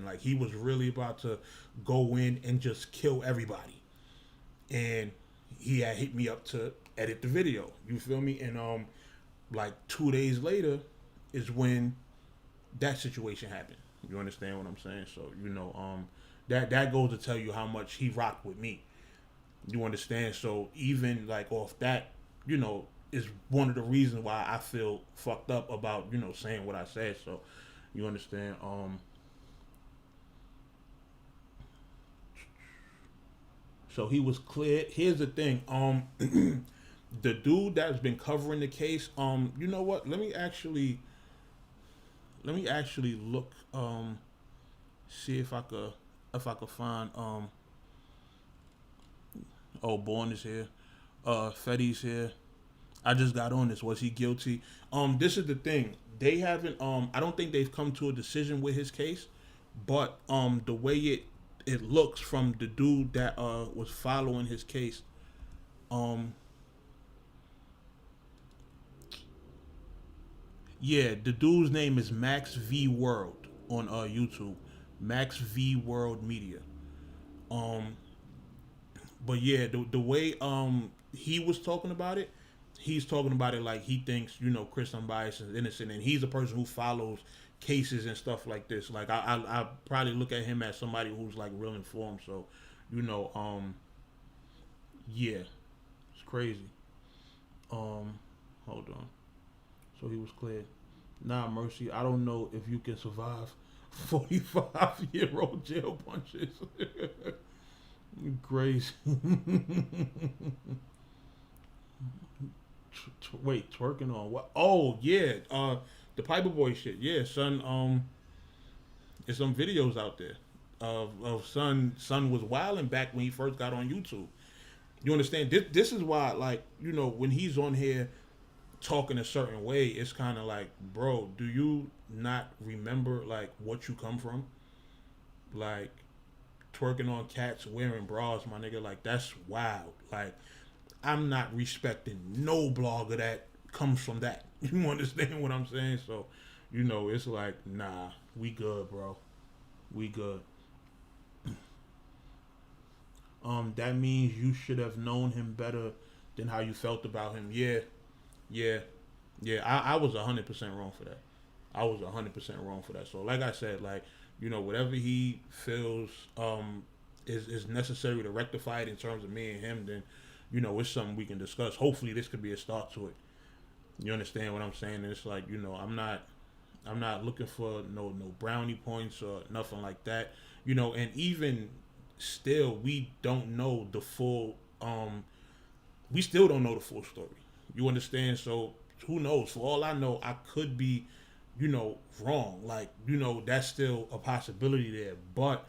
Like, he was really about to go in and just kill everybody. And he had hit me up to edit the video. You feel me? And like 2 days later is when that situation happened. You understand what I'm saying? So, that goes to tell you how much he rocked with me. You understand? So even like off that, is one of the reasons why I feel fucked up about, saying what I said. So you understand? So he was cleared. Here's the thing. The dude that's been covering the case, you know what? Let me actually look, see if I could find, Born is here. Fetty's here. I just got on this. Was he guilty? This is the thing. They haven't, I don't think they've come to a decision with his case, but, the way it looks from the dude that, was following his case, yeah, the dude's name is Max V World on YouTube. Max V World Media. But yeah, the way he was talking about it, he's talking about it like he thinks, Chris Unbias is innocent, and he's a person who follows cases and stuff like this. Like, I probably look at him as somebody who's like real informed. So, yeah, it's crazy. Hold on. So he was cleared. Nah, Mercy, I don't know if you can survive 45-year-old jail punches. Grace. Wait, twerking on what? Oh, yeah. The Piper Boy shit, yeah, son. There's some videos out there of son was wilding back when he first got on YouTube. You understand? This is why, like, when he's on here talking a certain way, it's kind of like, bro, do you not remember like what you come from? Like twerking on cats wearing bras, my nigga. Like that's wild. Like I'm not respecting no blogger that comes from that. You understand what I'm saying? So, it's like, nah, we good, bro. We good. That means you should have known him better than how you felt about him. Yeah, yeah, yeah. I was 100% wrong for that. I was 100% wrong for that. So, like I said, like whatever he feels is necessary to rectify it in terms of me and him, then it's something we can discuss. Hopefully, this could be a start to it. You understand what I'm saying? And it's like I'm not looking for no brownie points or nothing like that. And even still, we don't know the full. We still don't know the full story. You understand? So who knows? For all I know, I could be, wrong. Like that's still a possibility there. But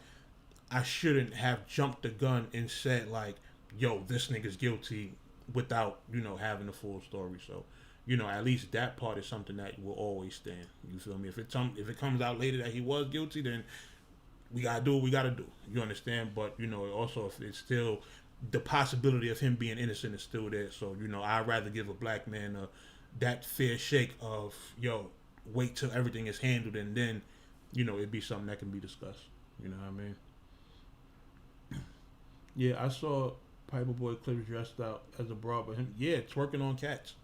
I shouldn't have jumped the gun and said like, "Yo, this nigga's guilty," without having the full story. So at least that part is something that will always stand. You feel me? If it comes out later that he was guilty, then we gotta do what we gotta do. You understand? But also if it's still the possibility of him being innocent is still there. So I'd rather give a black man that fair shake of wait till everything is handled and then it'd be something that can be discussed. You know what I mean? Yeah, I saw Piper Boy clips dressed out as a bra, but him, yeah, twerking on cats.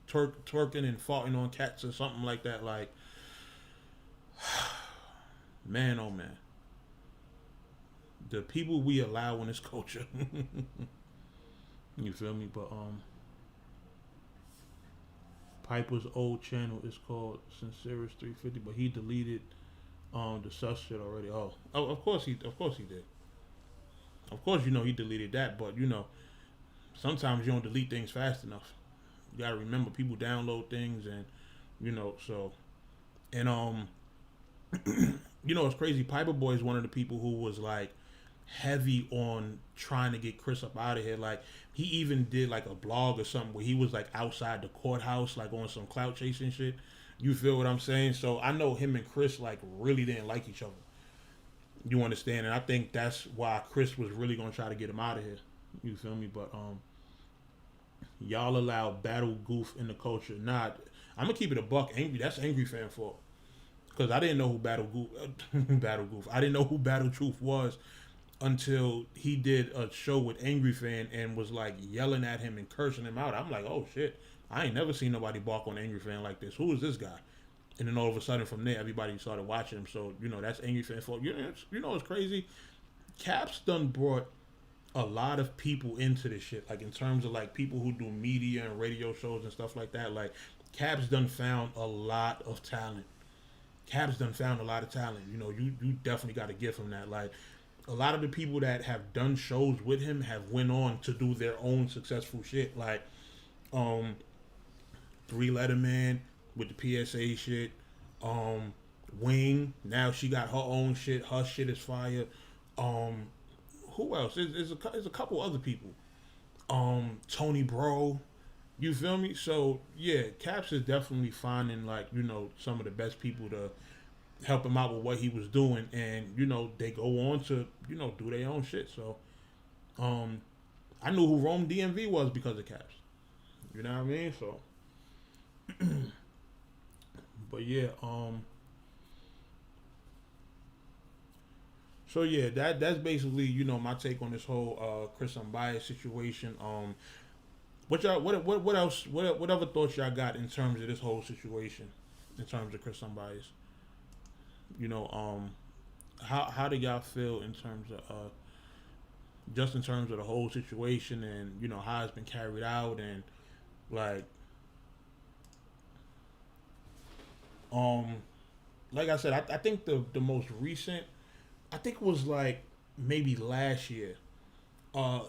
Twerking and farting on cats or something like that. Like, man, oh man, the people we allow in this culture. You feel me? But Piper's old channel is called Sincerest 350, but he deleted the sus shit already. Oh, of course he did. Of course, he deleted that, but sometimes you don't delete things fast enough. You gotta remember people download things and so and it's crazy. Piper Boy is one of the people who was like heavy on trying to get Chris up out of here. Like he even did like a blog or something where he was like outside the courthouse, like on some clout chasing shit. You feel what I'm saying? So I know him and Chris like really didn't like each other. You understand? And I think that's why Chris was really gonna try to get him out of here. You feel me? But y'all allow battle goof in the culture. Nah, I'm gonna keep it a buck. Angry. That's Angry Fan fault. Because I didn't know who Battle Goof. I didn't know who Battle Truth was until he did a show with Angry Fan and was like yelling at him and cursing him out. I'm like, oh shit, I ain't never seen nobody bark on Angry Fan like this. Who is this guy? And then all of a sudden from there, everybody started watching him. So that's Angry Fan fault. It's crazy. Caps done brought a lot of people into this shit, like in terms of like people who do media and radio shows and stuff like that. Like Caps done found a lot of talent. You definitely got to give him that. Like a lot of the people that have done shows with him have went on to do their own successful shit. Like 3 Letter Man with the PSA shit. Wing, now she got her own shit. Her shit is fire. Who else? There's a couple other people. Tony Bro. You feel me? So yeah, Caps is definitely finding like some of the best people to help him out with what he was doing, and they go on to do their own shit. So I knew who Rome DMV was because of Caps. You know what I mean? So but yeah, so yeah, that's basically my take on this whole Chris Unbias situation. What else? What other thoughts y'all got in terms of this whole situation, in terms of Chris Unbias? How do y'all feel in terms of just in terms of the whole situation and how it's been carried out and like I said, I think the most recent, I think it was like maybe last year.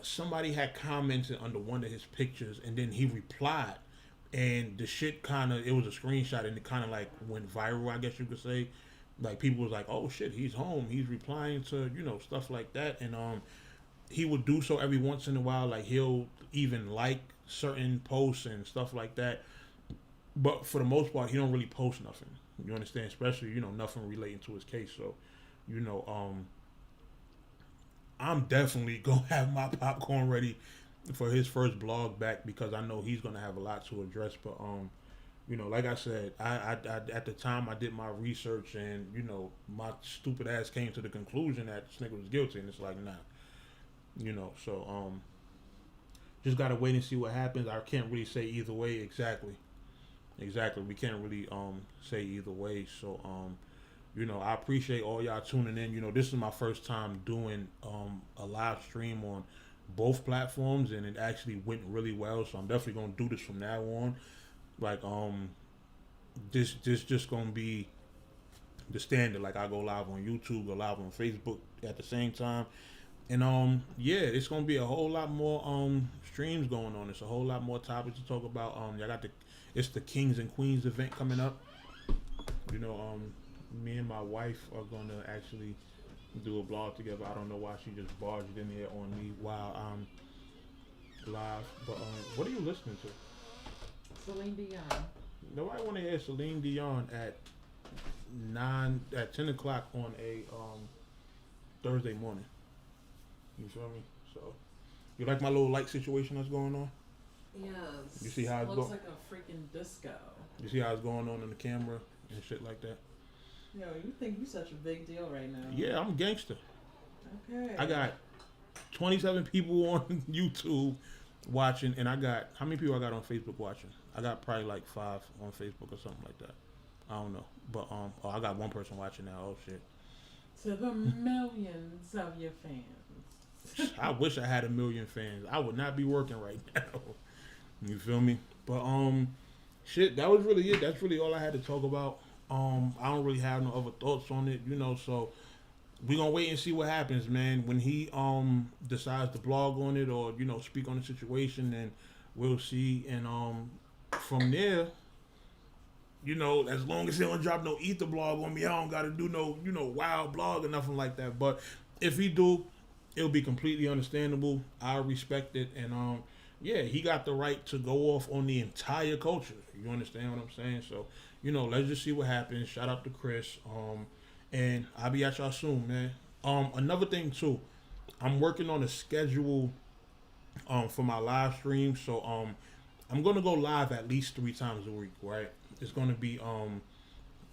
Somebody had commented under one of his pictures, and then he replied, and the shit kind of, it was a screenshot, and it kind of like went viral, I guess you could say. Like people was like, oh shit, he's home, he's replying to, you know, stuff like that. And he would do so every once in a while. Like he'll even like certain posts and stuff like that, but for the most part he don't really post nothing, you understand, especially, you know, nothing relating to his case. So, you know, I'm definitely gonna have my popcorn ready for his first blog back, because I know he's gonna have a lot to address. But you know, like I said, I at the time I did my research, and you know, my stupid ass came to the conclusion that this nigga was guilty, and it's like, nah, you know. So just gotta wait and see what happens. I can't really say either way. Exactly. We can't really say either way. So you know, I appreciate all y'all tuning in. You know, this is my first time doing a live stream on both platforms, and it actually went really well. So I'm definitely gonna do this from now on. Like this just gonna be the standard. Like I go live on YouTube, go live on Facebook at the same time. And yeah, it's gonna be a whole lot more streams going on. It's a whole lot more topics to talk about. Y'all got it's the Kings and Queens event coming up. You know, me and my wife are gonna actually do a blog together. I don't know why she just barged in here on me while I'm live. But what are you listening to? Celine Dion. Nobody want to hear Celine Dion at 10 o'clock on a Thursday morning. You feel me? So, you like my little light situation that's going on? Yes. You see how it's looks like a freaking disco. You see how it's going on in the camera and shit like that? Yo, you think you such a big deal right now? Yeah, I'm a gangster. Okay. I got 27 people on YouTube watching, and I got, how many people I got on Facebook watching? I got probably like 5 on Facebook or something like that. I don't know, but oh, I got one person watching now. Oh shit. To the millions of your fans. I wish I had 1 million fans. I would not be working right now. You feel me? But shit, that was really it. That's really all I had to talk about. I don't really have no other thoughts on it, you know, so we're gonna wait and see what happens, man. When he decides to blog on it, or, you know, speak on the situation, then we'll see. And from there, you know, as long as he don't drop no ether blog on me, I don't gotta do no, you know, wild blog or nothing like that. But if he do, it'll be completely understandable. I respect it. And yeah, he got the right to go off on the entire culture. You understand what I'm saying? So, you know, let's just see what happens. Shout out to Chris. And I'll be at y'all soon, man. Another thing too, I'm working on a schedule for my live stream. So I'm gonna go live at least 3 times a week, right? It's gonna be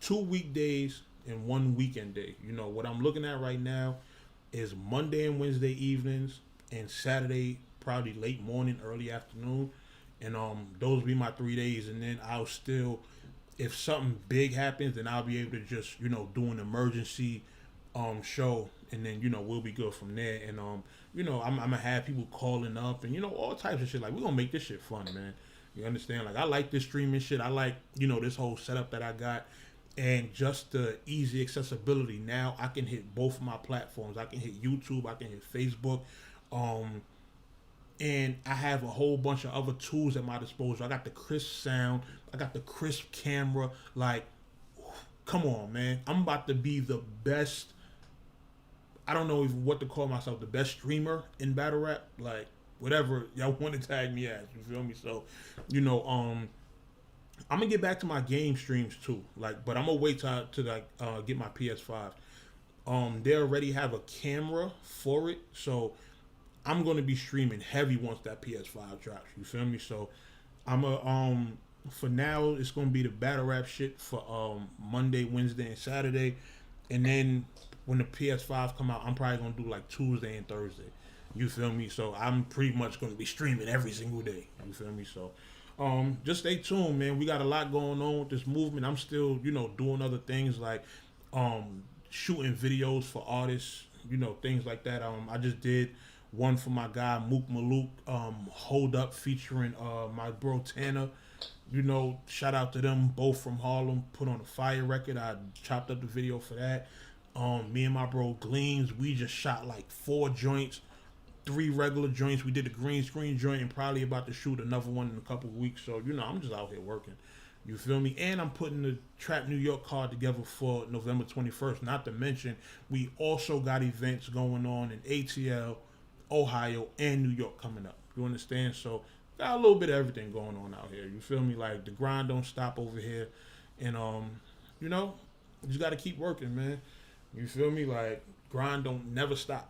2 weekdays and 1 weekend day. You know, what I'm looking at right now is Monday and Wednesday evenings, and Saturday probably late morning, early afternoon. And those will be my 3 days. And then I'll still, if something big happens, then I'll be able to just, you know, do an emergency show, and then, you know, we'll be good from there. And you know, I'm gonna have people calling up, and, you know, all types of shit. Like, we're gonna make this shit fun, man. You understand? Like, I like this streaming shit. I like, you know, this whole setup that I got, and just the easy accessibility. Now I can hit both of my platforms. I can hit YouTube, I can hit Facebook, and I have a whole bunch of other tools at my disposal. I got the crisp sound, I got the crisp camera. Like, come on, man. I'm about to be the best, I don't know even what to call myself, the best streamer in battle rap. Like, whatever y'all want to tag me as, you feel me? So, you know, I'm gonna get back to my game streams too. Like, but I'm gonna wait to like get my PS5. They already have a camera for it, so I'm gonna be streaming heavy once that PS5 drops. You feel me? So I'm a for now it's gonna be the battle rap shit for Monday, Wednesday, and Saturday, and then when the PS5 come out, I'm probably gonna do like Tuesday and Thursday. You feel me? So I'm pretty much gonna be streaming every single day. You feel me? So just stay tuned, man. We got a lot going on with this movement. I'm still, you know, doing other things like shooting videos for artists, you know, things like that. I just did one for my guy Mook Malouk, Hold Up, featuring my bro Tanner. You know, shout out to them, both from Harlem. Put on a fire record. I chopped up the video for that. Me and my bro Gleams, we just shot like 4 joints. 3 regular joints. We did a green screen joint and probably about to shoot another one in a couple of weeks. So, you know, I'm just out here working. You feel me? And I'm putting the Trap New York card together for November 21st. Not to mention, we also got events going on in ATL, Ohio, and New York coming up. You understand? So, got a little bit of everything going on out here. You feel me? Like, the grind don't stop over here. And, you know, you just got to keep working, man. You feel me? Like, grind don't never stop.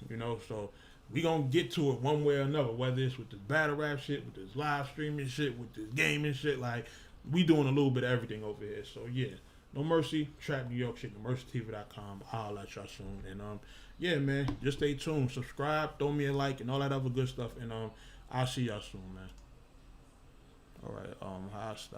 You know, so we gonna get to it one way or another, whether it's with this battle rap shit, with this live streaming shit, with this gaming shit. Like, we doing a little bit of everything over here. So, yeah. No Mercy, Trap New York shit, NoMercyTV.com. I'll let y'all soon. And, yeah, man, just stay tuned. Subscribe, throw me a like, and all that other good stuff. And, I'll see y'all soon, man. All right, high stop.